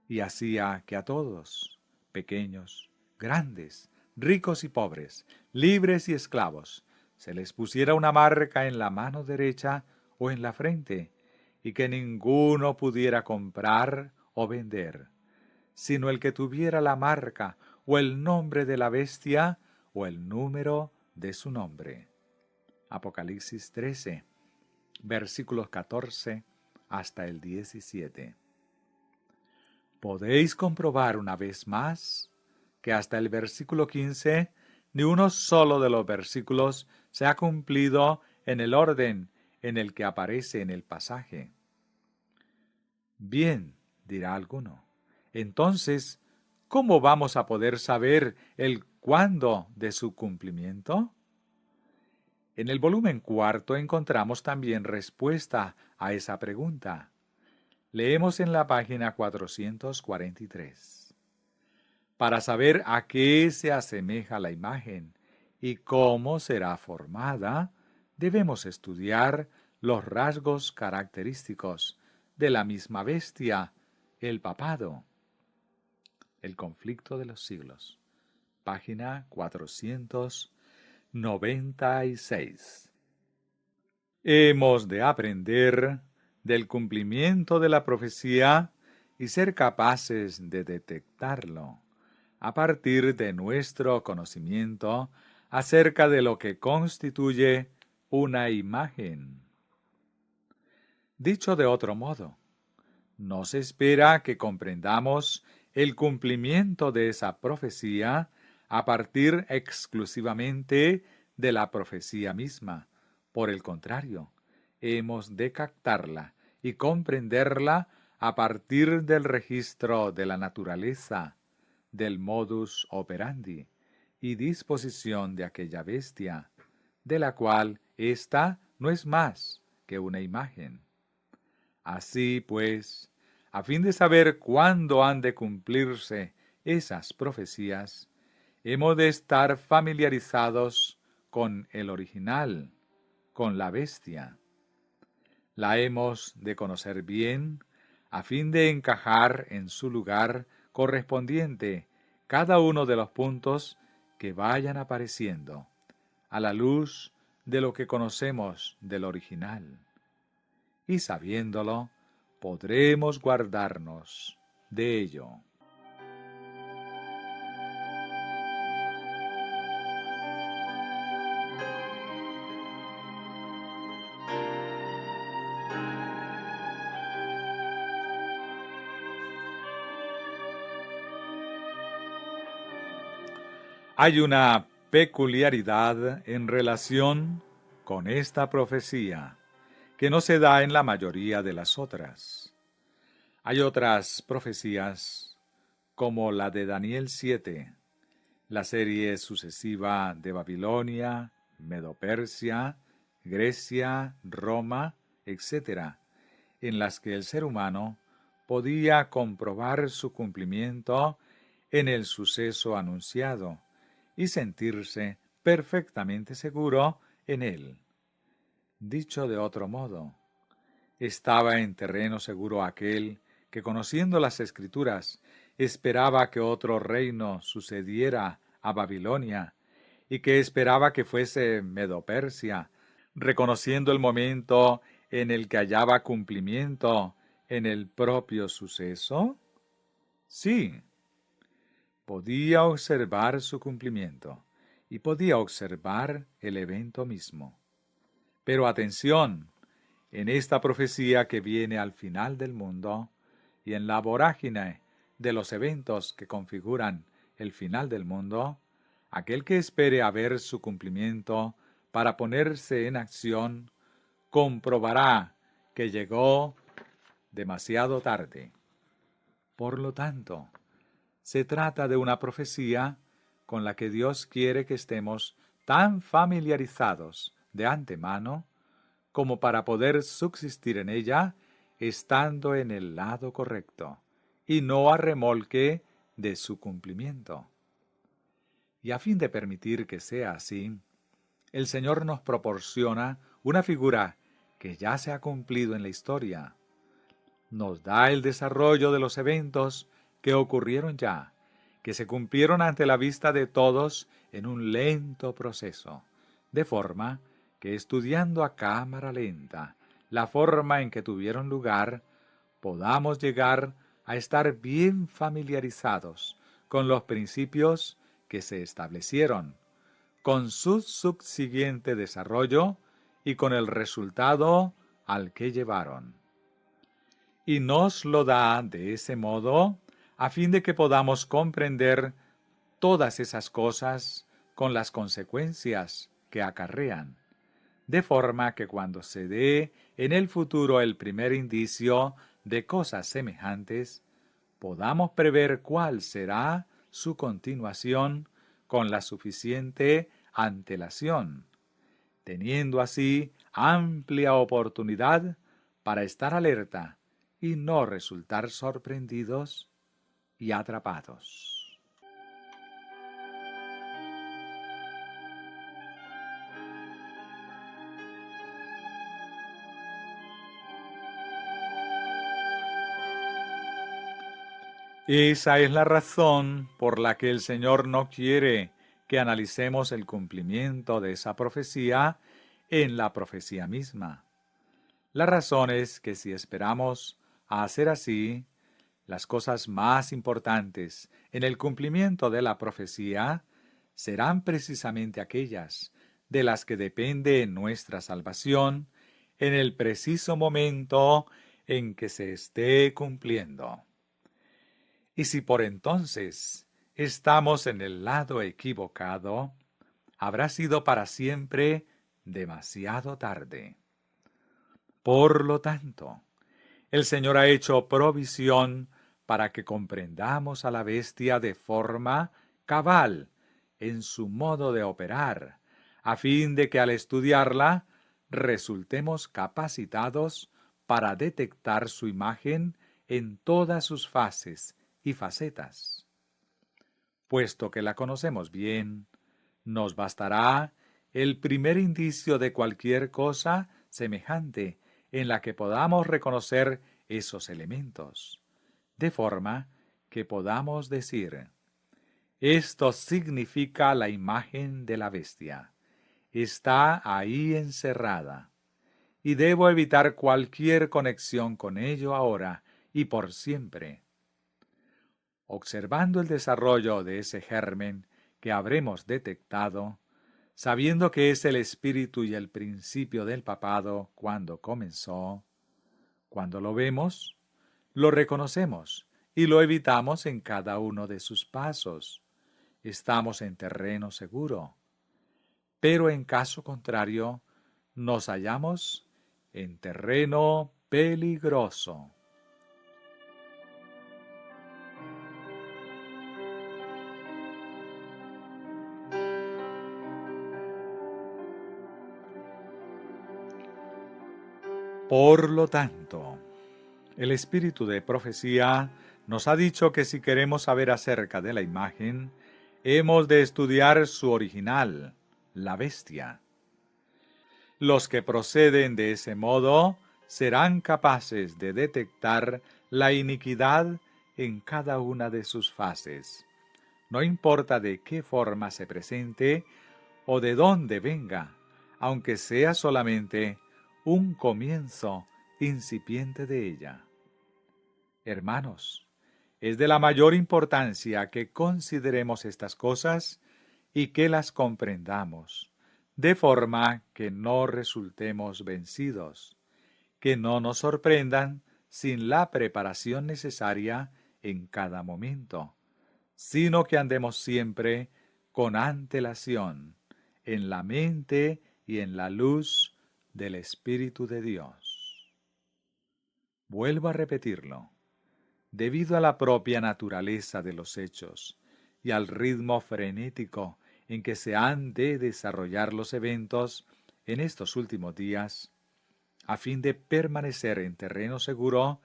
Y hacía que a todos, pequeños, grandes, ricos y pobres, libres y esclavos, se les pusiera una marca en la mano derecha o en la frente, y que ninguno pudiera comprar o vender, sino el que tuviera la marca o el nombre de la bestia o el número de su nombre. Apocalipsis 13, versículos 14 hasta el 17. Podéis comprobar una vez más que hasta el versículo 15 ni uno solo de los versículos se ha cumplido en el orden en el que aparece en el pasaje. Bien, dirá alguno, entonces, ¿cómo vamos a poder saber el cuándo de su cumplimiento? En el volumen 4 encontramos también respuesta a esa pregunta. Leemos en la página 443. Para saber a qué se asemeja la imagen y cómo será formada, debemos estudiar los rasgos característicos de la misma bestia, el papado. El conflicto de los siglos. Página 496. Hemos de aprender del cumplimiento de la profecía y ser capaces de detectarlo a partir de nuestro conocimiento acerca de lo que constituye una imagen. Dicho de otro modo, no se espera que comprendamos el cumplimiento de esa profecía a partir exclusivamente de la profecía misma. Por el contrario, hemos de captarla y comprenderla a partir del registro de la naturaleza, del modus operandi y disposición de aquella bestia, de la cual ésta no es más que una imagen. Así pues, a fin de saber cuándo han de cumplirse esas profecías, hemos de estar familiarizados con el original, con la bestia. La hemos de conocer bien, a fin de encajar en su lugar correspondiente cada uno de los puntos que vayan apareciendo, a la luz de lo que conocemos del original. Y sabiéndolo, podremos guardarnos de ello. Hay una peculiaridad en relación con esta profecía que no se da en la mayoría de las otras. Hay otras profecías, como la de Daniel 7, la serie sucesiva de Babilonia, Medo-Persia, Grecia, Roma, etc., en las que el ser humano podía comprobar su cumplimiento en el suceso anunciado y sentirse perfectamente seguro en él. Dicho de otro modo, estaba en terreno seguro aquel que, conociendo las Escrituras, esperaba que otro reino sucediera a Babilonia y que esperaba que fuese Medo-Persia, reconociendo el momento en el que hallaba cumplimiento en el propio suceso? Sí, podía observar su cumplimiento y podía observar el evento mismo. Pero atención, en esta profecía que viene al final del mundo y en la vorágine de los eventos que configuran el final del mundo, aquel que espere a ver su cumplimiento para ponerse en acción, comprobará que llegó demasiado tarde. Por lo tanto, se trata de una profecía con la que Dios quiere que estemos tan familiarizados de antemano como para poder subsistir en ella, estando en el lado correcto, y no a remolque de su cumplimiento. Y a fin de permitir que sea así, el Señor nos proporciona una figura que ya se ha cumplido en la historia. Nos da el desarrollo de los eventos que ocurrieron ya, que se cumplieron ante la vista de todos en un lento proceso, de forma que estudiando a cámara lenta la forma en que tuvieron lugar, podamos llegar a estar bien familiarizados con los principios que se establecieron, con su subsiguiente desarrollo y con el resultado al que llevaron. Y nos lo da de ese modo a fin de que podamos comprender todas esas cosas con las consecuencias que acarrean, de forma que cuando se dé en el futuro el primer indicio de cosas semejantes, podamos prever cuál será su continuación con la suficiente antelación, teniendo así amplia oportunidad para estar alerta y no resultar sorprendidos y atrapados. Esa es la razón por la que el Señor no quiere que analicemos el cumplimiento de esa profecía en la profecía misma. La razón es que si esperamos a hacer así, las cosas más importantes en el cumplimiento de la profecía serán precisamente aquellas de las que depende nuestra salvación en el preciso momento en que se esté cumpliendo. Y si por entonces estamos en el lado equivocado, habrá sido para siempre demasiado tarde. Por lo tanto, el Señor ha hecho provisión para que comprendamos a la bestia de forma cabal en su modo de operar, a fin de que al estudiarla resultemos capacitados para detectar su imagen en todas sus fases y facetas. Puesto que la conocemos bien, nos bastará el primer indicio de cualquier cosa semejante en la que podamos reconocer esos elementos, de forma que podamos decir: esto significa la imagen de la bestia, está ahí encerrada, y debo evitar cualquier conexión con ello ahora y por siempre. Observando el desarrollo de ese germen que habremos detectado, sabiendo que es el espíritu y el principio del papado cuando comenzó, cuando lo vemos, lo reconocemos y lo evitamos en cada uno de sus pasos. Estamos en terreno seguro. Pero en caso contrario, nos hallamos en terreno peligroso. Por lo tanto, el espíritu de profecía nos ha dicho que si queremos saber acerca de la imagen, hemos de estudiar su original, la bestia. Los que proceden de ese modo serán capaces de detectar la iniquidad en cada una de sus fases. No importa de qué forma se presente o de dónde venga, aunque sea solamente un comienzo incipiente de ella. Hermanos, es de la mayor importancia que consideremos estas cosas y que las comprendamos, de forma que no resultemos vencidos, que no nos sorprendan sin la preparación necesaria en cada momento, sino que andemos siempre con antelación, en la mente y en la luz del Espíritu de Dios. Vuelvo a repetirlo. Debido a la propia naturaleza de los hechos y al ritmo frenético en que se han de desarrollar los eventos en estos últimos días, A fin de permanecer en terreno seguro,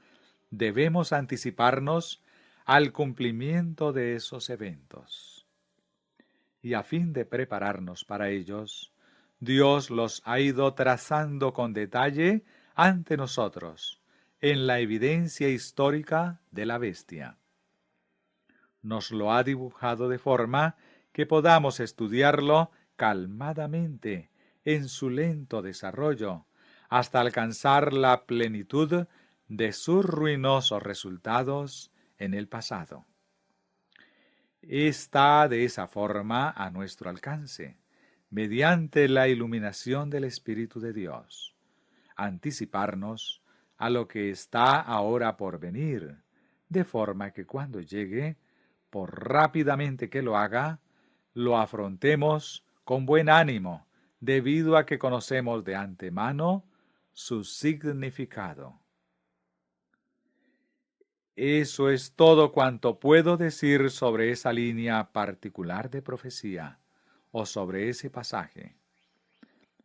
debemos anticiparnos al cumplimiento de esos eventos. Y a fin de prepararnos para ellos, Dios los ha ido trazando con detalle ante nosotros, en la evidencia histórica de la bestia. Nos lo ha dibujado de forma que podamos estudiarlo calmadamente en su lento desarrollo, hasta alcanzar la plenitud de sus ruinosos resultados en el pasado. Está de esa forma a nuestro alcance, mediante la iluminación del Espíritu de Dios, anticiparnos a lo que está ahora por venir, de forma que cuando llegue, por rápidamente que lo haga, lo afrontemos con buen ánimo, debido a que conocemos de antemano su significado. Eso es todo cuanto puedo decir sobre esa línea particular de profecía, o sobre ese pasaje.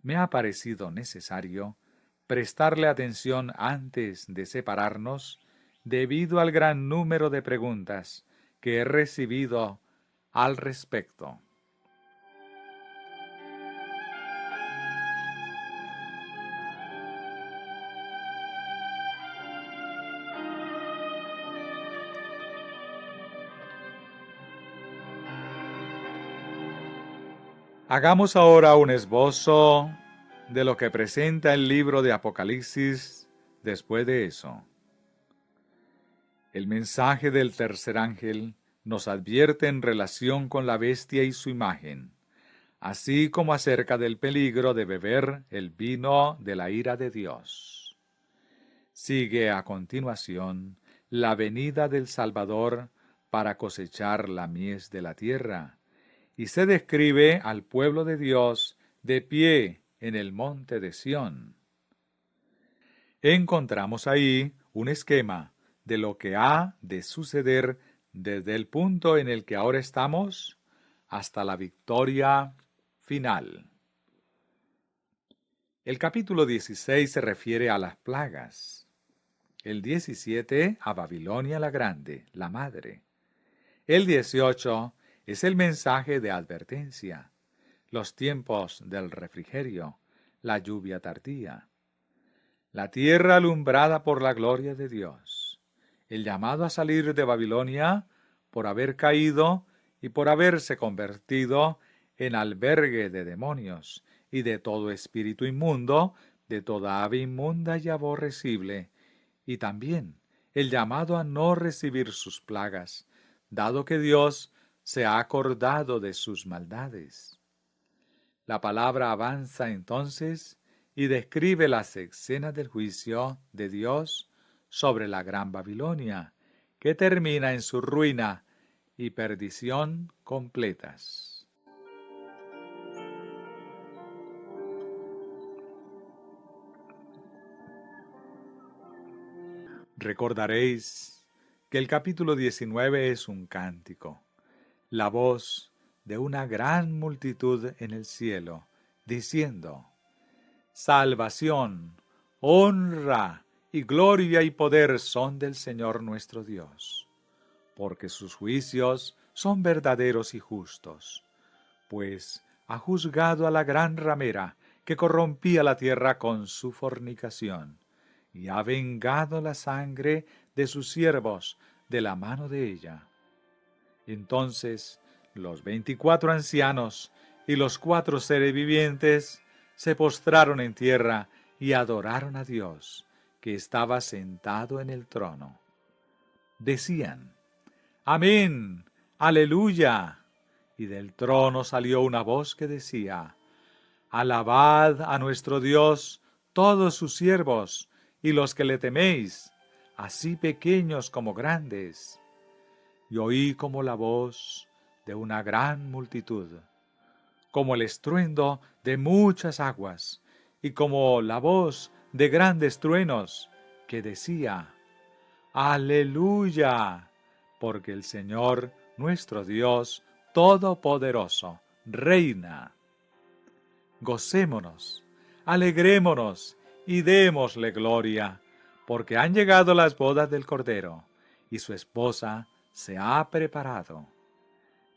Me ha parecido necesario prestarle atención antes de separarnos, debido al gran número de preguntas que he recibido al respecto. Hagamos ahora un esbozo de lo que presenta el libro de Apocalipsis después de eso. El mensaje del tercer ángel nos advierte en relación con la bestia y su imagen, así como acerca del peligro de beber el vino de la ira de Dios. Sigue a continuación la venida del Salvador para cosechar la mies de la tierra, y se describe al pueblo de Dios de pie en el monte de Sión. Encontramos ahí un esquema de lo que ha de suceder desde el punto en el que ahora estamos hasta la victoria final. El capítulo 16 se refiere a las plagas. El 17 a Babilonia la Grande, la Madre. El 18 es el mensaje de advertencia, los tiempos del refrigerio, la lluvia tardía, la tierra alumbrada por la gloria de Dios, el llamado a salir de Babilonia por haber caído y por haberse convertido en albergue de demonios y de todo espíritu inmundo, de toda ave inmunda y aborrecible, y también el llamado a no recibir sus plagas, dado que Dios se ha acordado de sus maldades. La palabra avanza entonces y describe las escenas del juicio de Dios sobre la Gran Babilonia, que termina en su ruina y perdición completas. Recordaréis que el capítulo 19 es un cántico, la voz de una gran multitud en el cielo, diciendo: salvación, honra y gloria y poder son del Señor nuestro Dios, porque sus juicios son verdaderos y justos, pues ha juzgado a la gran ramera que corrompía la tierra con su fornicación, y ha vengado la sangre de sus siervos de la mano de ella. Entonces los 24 ancianos y los 4 seres vivientes se postraron en tierra y adoraron a Dios, que estaba sentado en el trono. Decían: Amén, aleluya. Y del trono salió una voz que decía: Alabad a nuestro Dios todos sus siervos y los que le teméis, así pequeños como grandes. Y oí como la voz de una gran multitud, como el estruendo de muchas aguas, y como la voz de grandes truenos, que decía: Aleluya, porque el Señor nuestro Dios Todopoderoso reina. Gocémonos, alegrémonos y démosle gloria, porque han llegado las bodas del Cordero, y su esposa se ha preparado.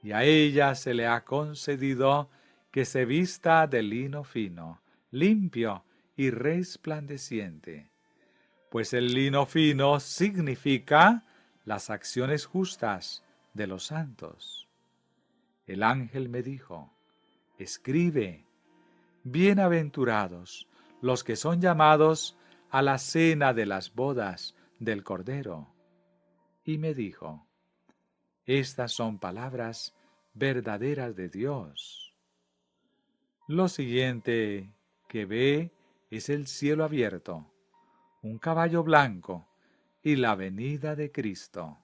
Y a ella se le ha concedido que se vista de lino fino, limpio y resplandeciente, pues el lino fino significa las acciones justas de los santos. El ángel me dijo: escribe, bienaventurados los que son llamados a la cena de las bodas del Cordero. Y me dijo: estas son palabras verdaderas de Dios. Lo siguiente que ve es el cielo abierto, un caballo blanco y la venida de Cristo,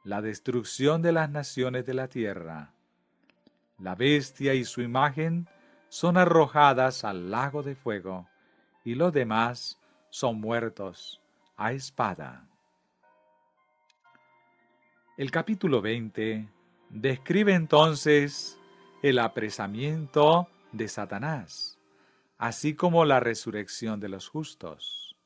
la destrucción de las naciones de la tierra. La bestia y su imagen son arrojadas al lago de fuego, y los demás son muertos a espada. El capítulo 20 describe entonces el apresamiento de Satanás, así como la resurrección de los justos.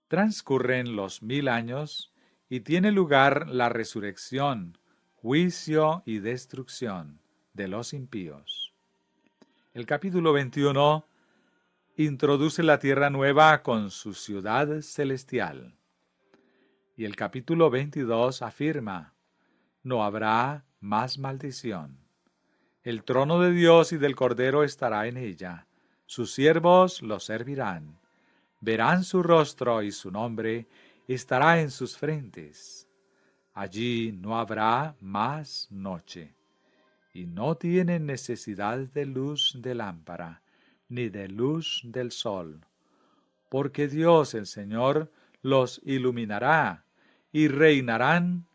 Transcurren los 1000 años y tiene lugar la resurrección, juicio y destrucción de los impíos. El capítulo 21 introduce la tierra nueva con su ciudad celestial. Y el capítulo 22 afirma: no habrá más maldición. El trono de Dios y del Cordero estará en ella. Sus siervos lo servirán. Verán su rostro y su nombre estará en sus frentes. Allí no habrá más noche. Y no tienen necesidad de luz de lámpara, ni de luz del sol, porque Dios el Señor los iluminará, y reinarán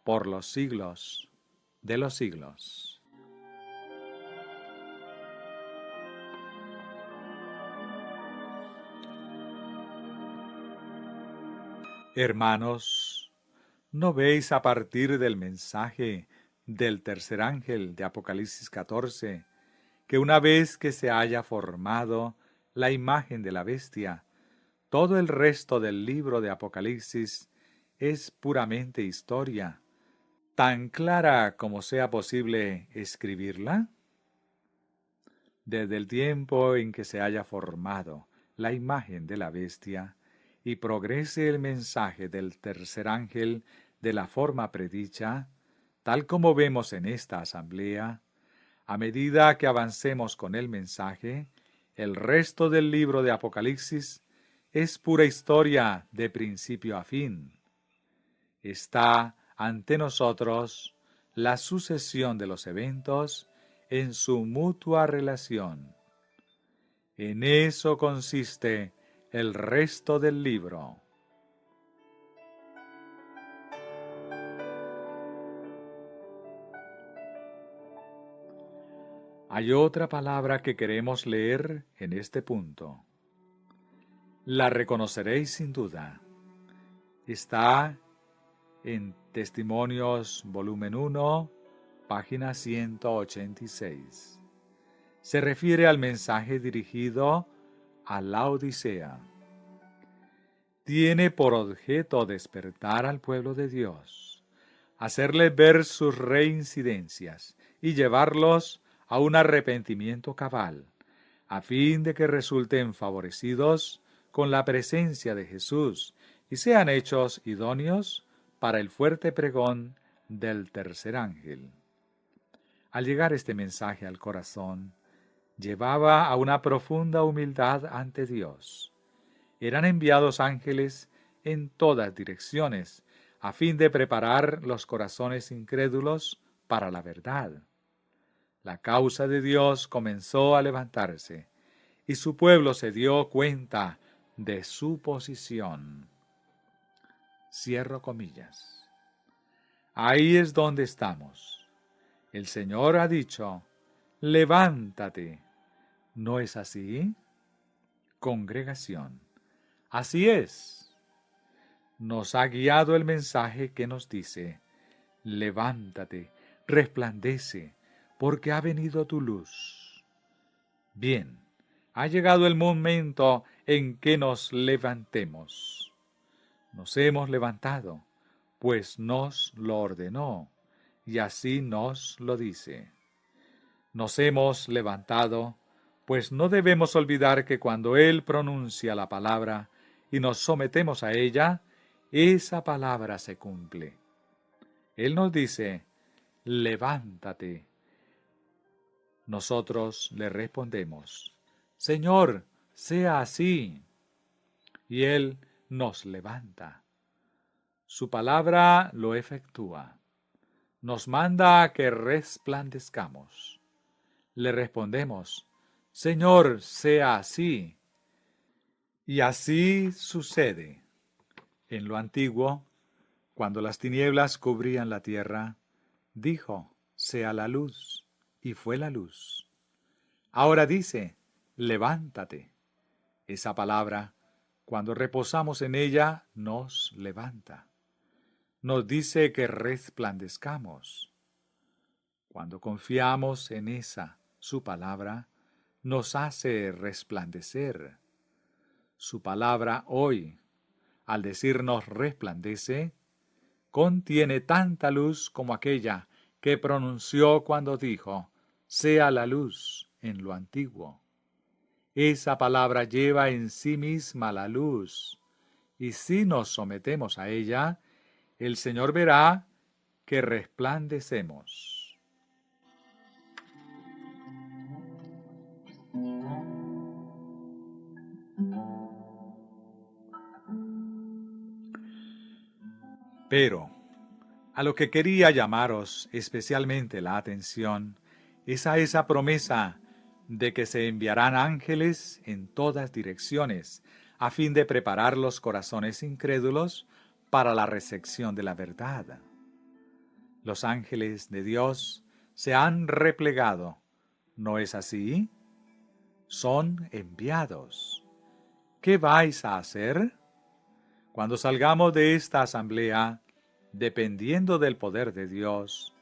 por los siglos de los siglos. Hermanos, ¿no veis a partir del mensaje del tercer ángel de Apocalipsis 14, que una vez que se haya formado la imagen de la bestia, todo el resto del libro de Apocalipsis es puramente historia, tan clara como sea posible escribirla? Desde el tiempo en que se haya formado la imagen de la bestia y progrese el mensaje del tercer ángel de la forma predicha, tal como vemos en esta asamblea, a medida que avancemos con el mensaje, el resto del libro de Apocalipsis es pura historia de principio a fin. Está ante nosotros la sucesión de los eventos en su mutua relación. En eso consiste el resto del libro. Hay otra palabra que queremos leer en este punto. La reconoceréis sin duda. Está en Testimonios, volumen 1, página 186. Se refiere al mensaje dirigido a la Odisea. Tiene por objeto despertar al pueblo de Dios, hacerles ver sus reincidencias y llevarlos a un arrepentimiento cabal, a fin de que resulten favorecidos con la presencia de Jesús y sean hechos idóneos para el fuerte pregón del tercer ángel. Al llegar este mensaje al corazón, llevaba a una profunda humildad ante Dios. Eran enviados ángeles en todas direcciones, a fin de preparar los corazones incrédulos para la verdad. La causa de Dios comenzó a levantarse, y su pueblo se dio cuenta de su posición. Cierro comillas. Ahí es donde estamos. El Señor ha dicho: levántate. ¿No es así? Congregación. Así es. Nos ha guiado el mensaje que nos dice: levántate, resplandece, porque ha venido tu luz. Bien, ha llegado el momento en que nos levantemos. Nos hemos levantado, pues nos lo ordenó, y así nos lo dice. Nos hemos levantado, pues no debemos olvidar que cuando Él pronuncia la palabra y nos sometemos a ella, esa palabra se cumple. Él nos dice, levántate. Nosotros le respondemos, Señor, sea así. Y Él nos levanta. Su palabra lo efectúa. Nos manda a que resplandezcamos. Le respondemos, Señor, sea así. Y así sucede. En lo antiguo, cuando las tinieblas cubrían la tierra, dijo, sea la luz, y fue la luz. Ahora dice, levántate. Esa palabra, cuando reposamos en ella, nos levanta. Nos dice que resplandezcamos. Cuando confiamos en esa, su palabra, nos hace resplandecer. Su palabra hoy, al decirnos resplandece, contiene tanta luz como aquella que pronunció cuando dijo, sea la luz en lo antiguo. Esa palabra lleva en sí misma la luz, y si nos sometemos a ella, el Señor verá que resplandecemos. Pero, a lo que quería llamaros especialmente la atención es a esa promesa de que se enviarán ángeles en todas direcciones, a fin de preparar los corazones incrédulos para la recepción de la verdad. Los ángeles de Dios se han replegado, ¿no es así? Son enviados. ¿Qué vais a hacer? Cuando salgamos de esta asamblea, dependiendo del poder de Dios,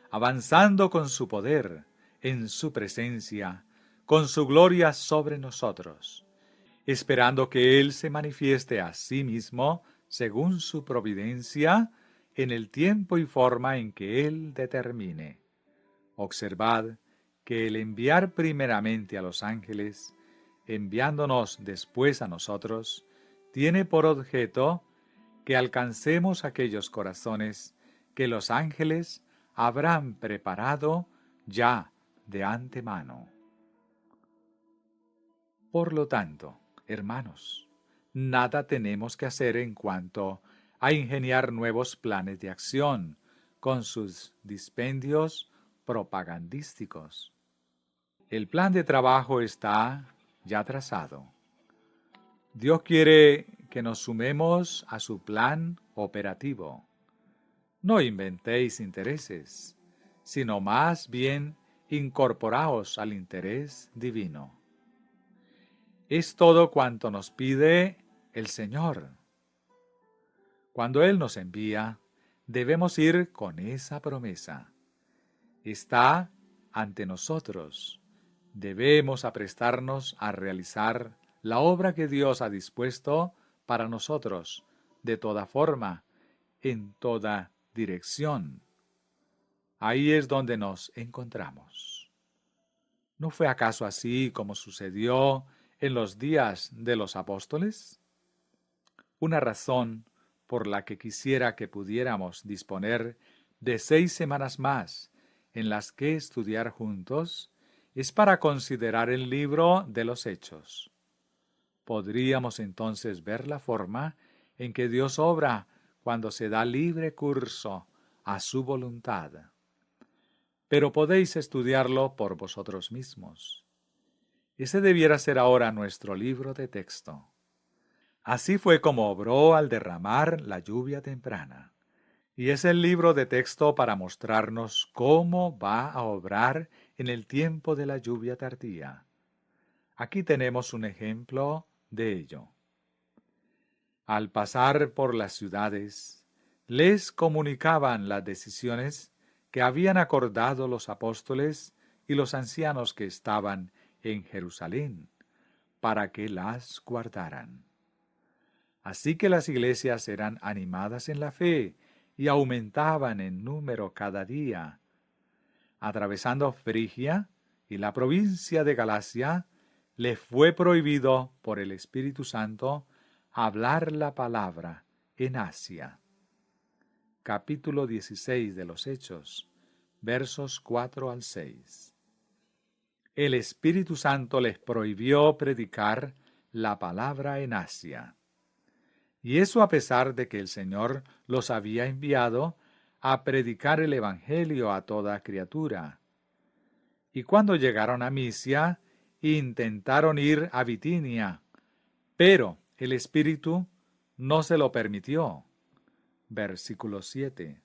avanzando con su poder, en su presencia, con su gloria sobre nosotros, esperando que Él se manifieste a sí mismo, según su providencia, en el tiempo y forma en que Él determine. Observad que el enviar primeramente a los ángeles, enviándonos después a nosotros, tiene por objeto que alcancemos aquellos corazones que los ángeles habrán preparado ya de antemano. Por lo tanto, hermanos, nada tenemos que hacer en cuanto a ingeniar nuevos planes de acción con sus dispendios propagandísticos. El plan de trabajo está ya trazado. Dios quiere que nos sumemos a su plan operativo. No inventéis intereses, sino más bien incorporaos al interés divino. Es todo cuanto nos pide el Señor. Cuando Él nos envía, debemos ir con esa promesa. Está ante nosotros. Debemos aprestarnos a realizar la obra que Dios ha dispuesto para nosotros, de toda forma, en toda dirección. Ahí es donde nos encontramos. ¿No fue acaso así como sucedió en los días de los apóstoles? Una razón por la que quisiera que pudiéramos disponer de 6 semanas más en las que estudiar juntos es para considerar el libro de los Hechos. Podríamos entonces ver la forma en que Dios obra cuando se da libre curso a su voluntad. Pero podéis estudiarlo por vosotros mismos. Ese debiera ser ahora nuestro libro de texto. Así fue como obró al derramar la lluvia temprana. Y es el libro de texto para mostrarnos cómo va a obrar en el tiempo de la lluvia tardía. Aquí tenemos un ejemplo de ello. Al pasar por las ciudades, les comunicaban las decisiones que habían acordado los apóstoles y los ancianos que estaban en Jerusalén, para que las guardaran. Así que las iglesias eran animadas en la fe y aumentaban en número cada día. Atravesando Frigia y la provincia de Galacia, les fue prohibido por el Espíritu Santo hablar la palabra en Asia. Capítulo 16 de los Hechos, versos 4 al 6. El Espíritu Santo les prohibió predicar la palabra en Asia. Y eso a pesar de que el Señor los había enviado a predicar el Evangelio a toda criatura. Y cuando llegaron a Misia, intentaron ir a Bitinia, pero el Espíritu no se lo permitió. Versículo 7.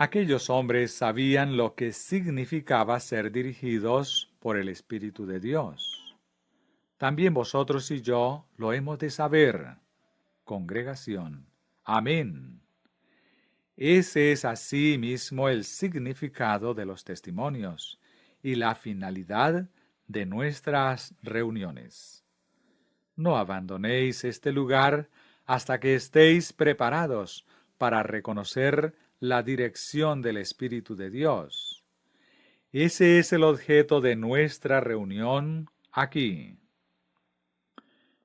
Aquellos hombres sabían lo que significaba ser dirigidos por el Espíritu de Dios. También vosotros y yo lo hemos de saber, congregación. Amén. Ese es así mismo el significado de los testimonios y la finalidad de nuestras reuniones. No abandonéis este lugar hasta que estéis preparados para reconocer la dirección del Espíritu de Dios. Ese es el objeto de nuestra reunión aquí.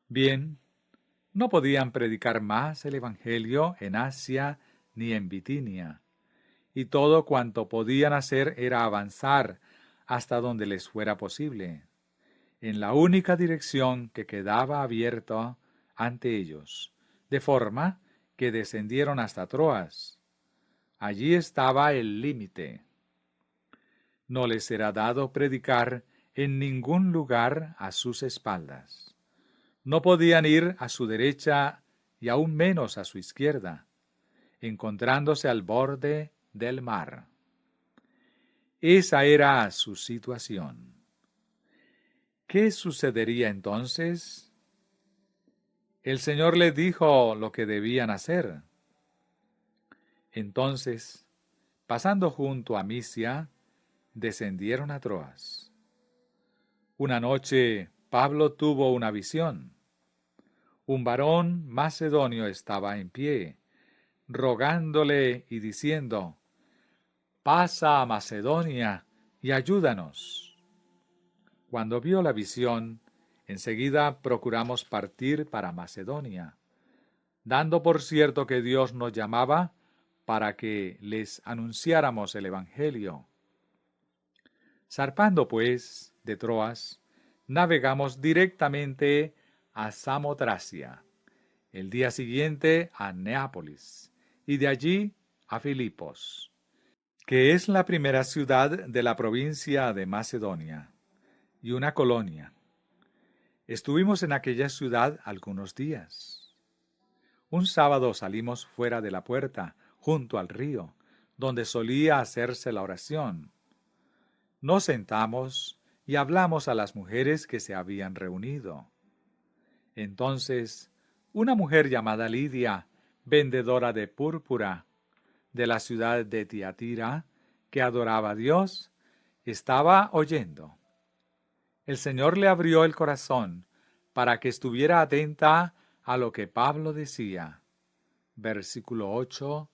Bien, no podían predicar más el Evangelio en Asia ni en Bitinia, y todo cuanto podían hacer era avanzar hasta donde les fuera posible, en la única dirección que quedaba abierta ante ellos, de forma que descendieron hasta Troas. Allí estaba el límite. No les será dado predicar en ningún lugar a sus espaldas. No podían ir a su derecha y aún menos a su izquierda, encontrándose al borde del mar. Esa era su situación. ¿Qué sucedería entonces? El Señor les dijo lo que debían hacer. Entonces, pasando junto a Misia, descendieron a Troas. Una noche Pablo tuvo una visión. Un varón macedonio estaba en pie, rogándole y diciendo: «Pasa a Macedonia y ayúdanos». Cuando vio la visión, enseguida procuramos partir para Macedonia, dando por cierto que Dios nos llamaba para que les anunciáramos el Evangelio. Zarpando pues de Troas, navegamos directamente a Samotracia, el día siguiente a Neápolis, y de allí a Filipos, que es la primera ciudad de la provincia de Macedonia, y una colonia. Estuvimos en aquella ciudad algunos días. Un sábado salimos fuera de la puerta, junto al río, donde solía hacerse la oración. Nos sentamos y hablamos a las mujeres que se habían reunido. Entonces, una mujer llamada Lidia, vendedora de púrpura, de la ciudad de Tiatira, que adoraba a Dios, estaba oyendo. El Señor le abrió el corazón para que estuviera atenta a lo que Pablo decía. Versículo 8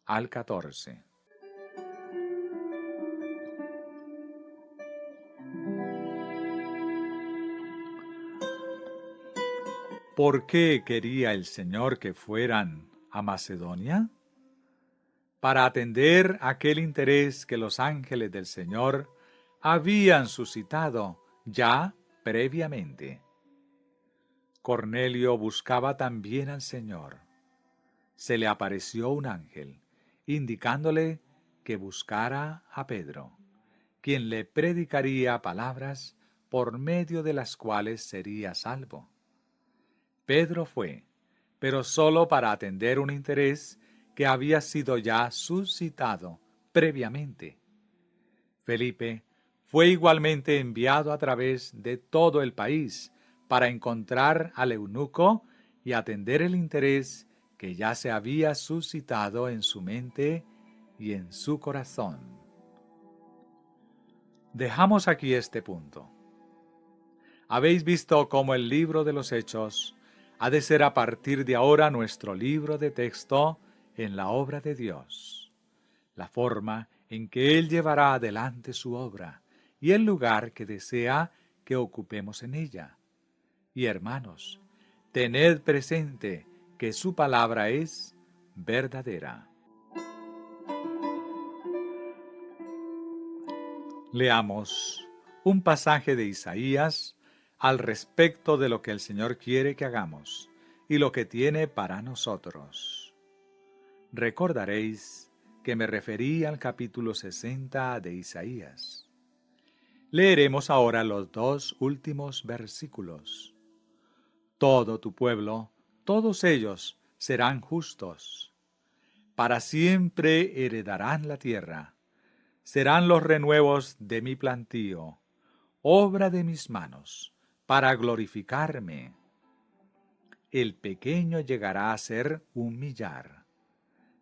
al 14. ¿Por qué quería el Señor que fueran a Macedonia? Para atender aquel interés que los ángeles del Señor habían suscitado ya previamente. Cornelio buscaba también al Señor. Se le apareció un ángel, indicándole que buscara a Pedro, quien le predicaría palabras por medio de las cuales sería salvo. Pedro fue, pero solo para atender un interés que había sido ya suscitado previamente. Felipe fue igualmente enviado a través de todo el país para encontrar al eunuco y atender el interés que ya se había suscitado en su mente y en su corazón. Dejamos aquí este punto. Habéis visto cómo el libro de los Hechos ha de ser a partir de ahora nuestro libro de texto en la obra de Dios, la forma en que Él llevará adelante su obra y el lugar que desea que ocupemos en ella. Y hermanos, tened presente que su palabra es verdadera. Leamos un pasaje de Isaías al respecto de lo que el Señor quiere que hagamos y lo que tiene para nosotros. Recordaréis que me referí al capítulo 60 de Isaías. Leeremos ahora los 2 últimos versículos. Todo tu pueblo, todos ellos serán justos. Para siempre heredarán la tierra. Serán los renuevos de mi plantío, obra de mis manos, para glorificarme. El pequeño llegará a ser un millar.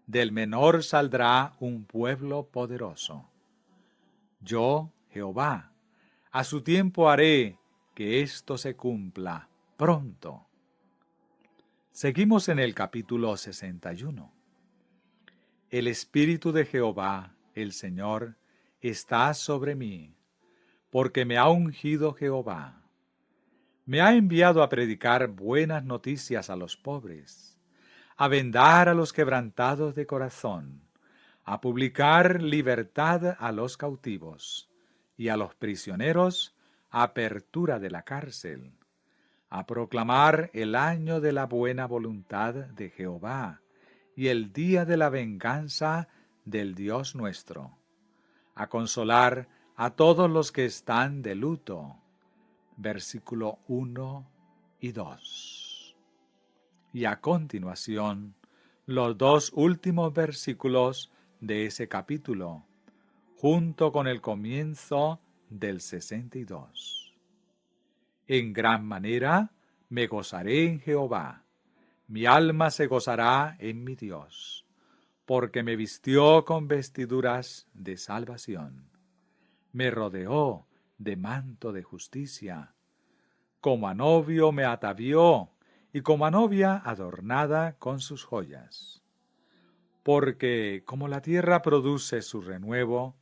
Del menor saldrá un pueblo poderoso. Yo, Jehová, a su tiempo haré que esto se cumpla pronto. Seguimos en el capítulo 61. El Espíritu de Jehová, el Señor, está sobre mí, porque me ha ungido Jehová. Me ha enviado a predicar buenas noticias a los pobres, a vendar a los quebrantados de corazón, a publicar libertad a los cautivos, y a los prisioneros apertura de la cárcel, a proclamar el año de la buena voluntad de Jehová, y el día de la venganza del Dios nuestro, a consolar a todos los que están de luto. Versículo 1 y 2. Y a continuación, los 2 últimos versículos de ese capítulo, junto con el comienzo del 62. En gran manera me gozaré en Jehová, mi alma se gozará en mi Dios, porque me vistió con vestiduras de salvación, me rodeó de manto de justicia, como a novio me atavió, y como a novia adornada con sus joyas. Porque como la tierra produce su renuevo,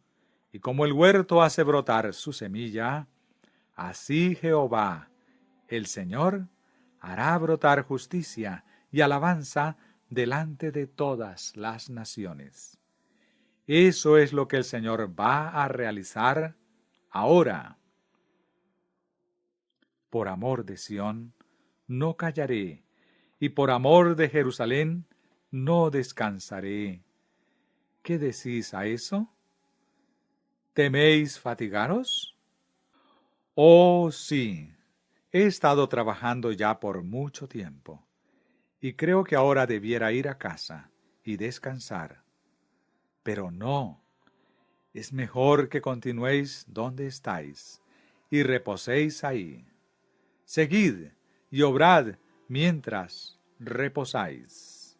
y como el huerto hace brotar su semilla, así Jehová, el Señor, hará brotar justicia y alabanza delante de todas las naciones. Eso es lo que el Señor va a realizar ahora. Por amor de Sión, no callaré, y por amor de Jerusalén, no descansaré. ¿Qué decís a eso? ¿Teméis fatigaros? Oh, sí, he estado trabajando ya por mucho tiempo, y creo que ahora debiera ir a casa y descansar. Pero no, es mejor que continuéis donde estáis, y reposéis ahí. Seguid y obrad mientras reposáis.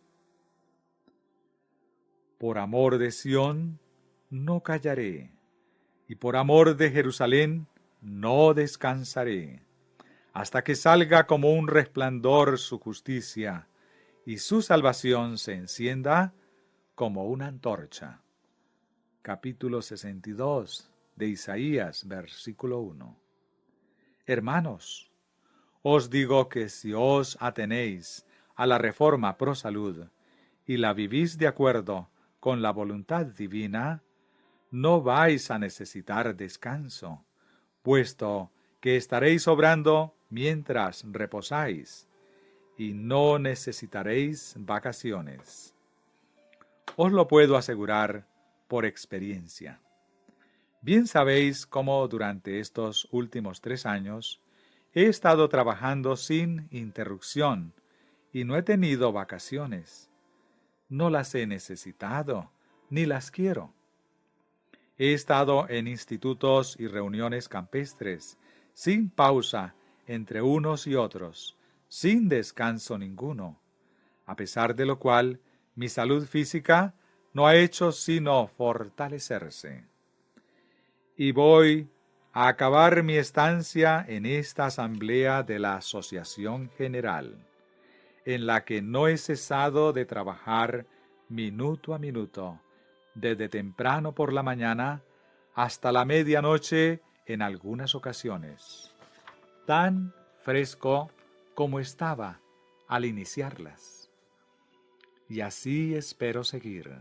Por amor de Sión no callaré, y por amor de Jerusalén no descansaré, hasta que salga como un resplandor su justicia, y su salvación se encienda como una antorcha. Capítulo 62 de Isaías, versículo 1. Hermanos, os digo que si os atenéis a la reforma pro salud y la vivís de acuerdo con la voluntad divina, no vais a necesitar descanso, puesto que estaréis obrando mientras reposáis, y no necesitaréis vacaciones. Os lo puedo asegurar por experiencia. Bien sabéis cómo durante estos últimos 3 años he estado trabajando sin interrupción y no he tenido vacaciones. No las he necesitado, ni las quiero. He estado en institutos y reuniones campestres, sin pausa entre unos y otros, sin descanso ninguno, a pesar de lo cual mi salud física no ha hecho sino fortalecerse. Y voy a acabar mi estancia en esta asamblea de la Asociación General, en la que no he cesado de trabajar minuto a minuto, desde temprano por la mañana hasta la medianoche en algunas ocasiones, tan fresco como estaba al iniciarlas. Y así espero seguir.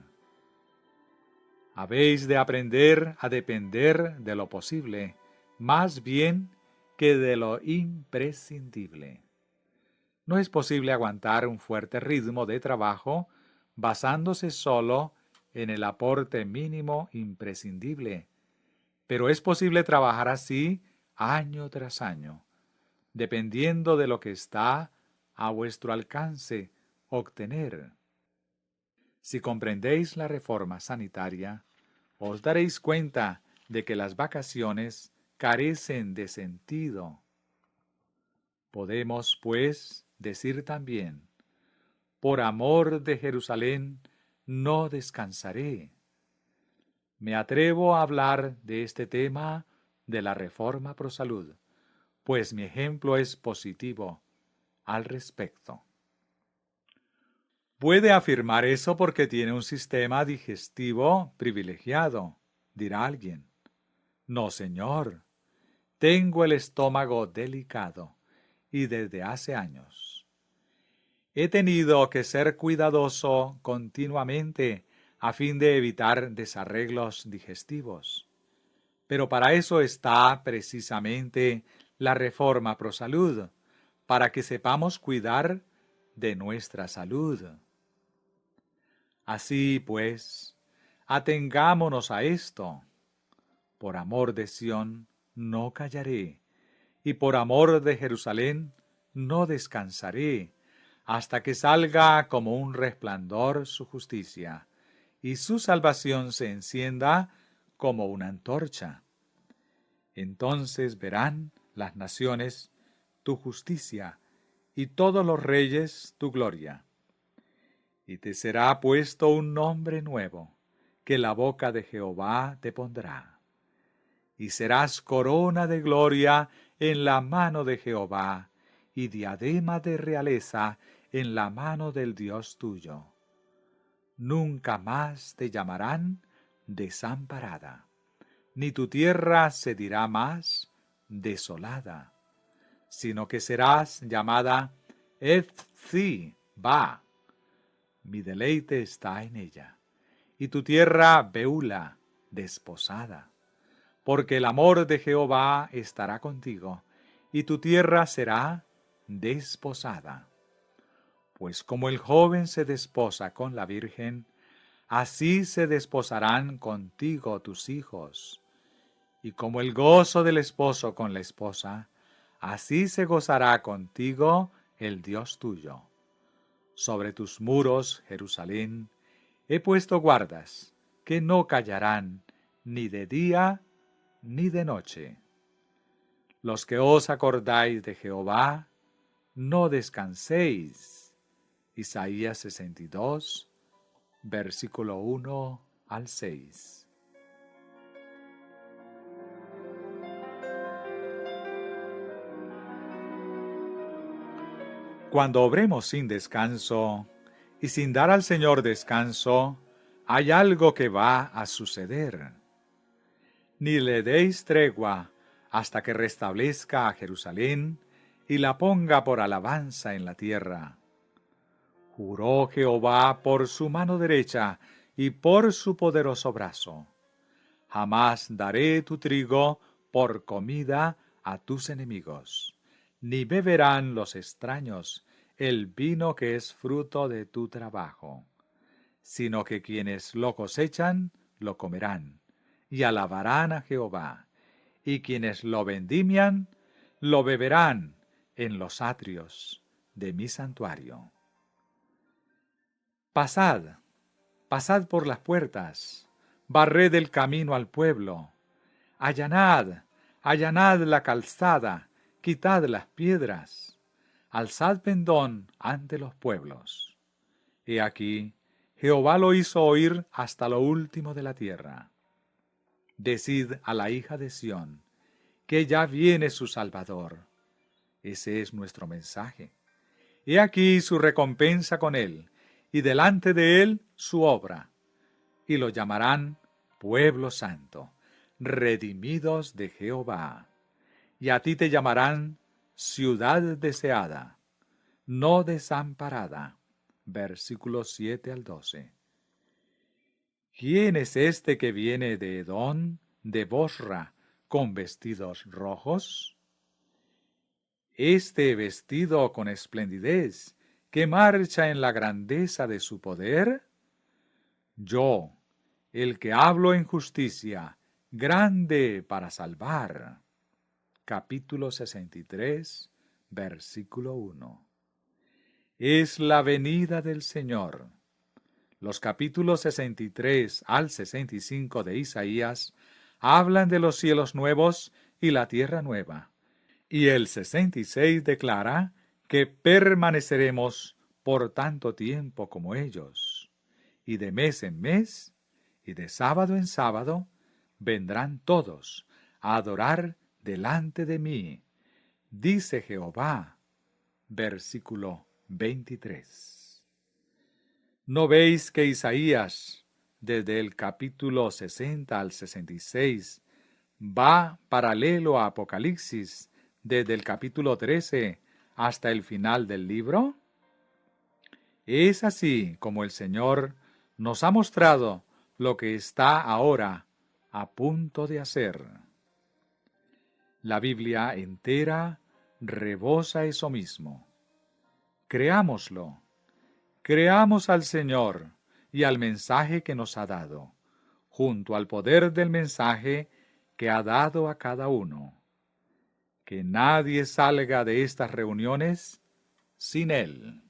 Habéis de aprender a depender de lo posible, más bien que de lo imprescindible. No es posible aguantar un fuerte ritmo de trabajo basándose solo en el aporte mínimo imprescindible, pero es posible trabajar así año tras año, dependiendo de lo que está a vuestro alcance obtener. Si comprendéis la reforma sanitaria, os daréis cuenta de que las vacaciones carecen de sentido. Podemos, pues, decir también, por amor de Jerusalén no descansaré. Me atrevo a hablar de este tema de la reforma pro salud, pues mi ejemplo es positivo al respecto. Puede afirmar eso porque tiene un sistema digestivo privilegiado, dirá alguien. No, señor, tengo el estómago delicado y desde hace años. He tenido que ser cuidadoso continuamente a fin de evitar desarreglos digestivos. Pero para eso está precisamente la reforma pro salud, para que sepamos cuidar de nuestra salud. Así pues, atengámonos a esto. Por amor de Sión no callaré, y por amor de Jerusalén no descansaré, hasta que salga como un resplandor su justicia, y su salvación se encienda como una antorcha. Entonces verán las naciones tu justicia, y todos los reyes tu gloria. Y te será puesto un nombre nuevo, que la boca de Jehová te pondrá. Y serás corona de gloria en la mano de Jehová, y diadema de realeza en la mano del Dios tuyo. Nunca más te llamarán desamparada, ni tu tierra se dirá más desolada, sino que serás llamada Eth-zi-ba. Mi deleite está en ella, y tu tierra Beula, desposada. Porque el amor de Jehová estará contigo, y tu tierra será desposada. Pues como el joven se desposa con la virgen, así se desposarán contigo tus hijos. Y como el gozo del esposo con la esposa, así se gozará contigo el Dios tuyo. Sobre tus muros, Jerusalén, he puesto guardas, que no callarán ni de día ni de noche. Los que os acordáis de Jehová, no descanséis. Isaías 62, versículo 1 al 6. Cuando obremos sin descanso y sin dar al Señor descanso, hay algo que va a suceder. Ni le deis tregua hasta que restablezca a Jerusalén y la ponga por alabanza en la tierra. Juró Jehová por su mano derecha y por su poderoso brazo. Jamás daré tu trigo por comida a tus enemigos, ni beberán los extraños el vino que es fruto de tu trabajo, sino que quienes lo cosechan lo comerán, y alabarán a Jehová, y quienes lo vendimian lo beberán en los atrios de mi santuario. Pasad, pasad por las puertas, barred el camino al pueblo, allanad, allanad la calzada, quitad las piedras, alzad pendón ante los pueblos. He aquí, Jehová lo hizo oír hasta lo último de la tierra. Decid a la hija de Sión, que ya viene su Salvador. Ese es nuestro mensaje. He aquí su recompensa con él, y delante de él su obra. Y lo llamarán Pueblo Santo, redimidos de Jehová. Y a ti te llamarán Ciudad deseada, no desamparada. Versículos 7 al 12. ¿Quién es este que viene de Edom, de Bosra, con vestidos rojos? Este vestido con esplendidez, que marcha en la grandeza de su poder. Yo, el que hablo en justicia, grande para salvar. Capítulo 63, versículo 1. Es la venida del Señor. Los capítulos 63 al 65 de Isaías hablan de los cielos nuevos y la tierra nueva. Y el 66 declara que permaneceremos por tanto tiempo como ellos. Y de mes en mes, y de sábado en sábado, vendrán todos a adorar delante de mí, dice Jehová. Versículo 23. ¿No veis que Isaías, desde el capítulo 60 al 66, va paralelo a Apocalipsis, desde el capítulo 13 hasta el final del libro? Es así como el Señor nos ha mostrado lo que está ahora a punto de hacer. La Biblia entera rebosa eso mismo. Creámoslo. Creamos al Señor y al mensaje que nos ha dado, junto al poder del mensaje que ha dado a cada uno. Que nadie salga de estas reuniones sin Él.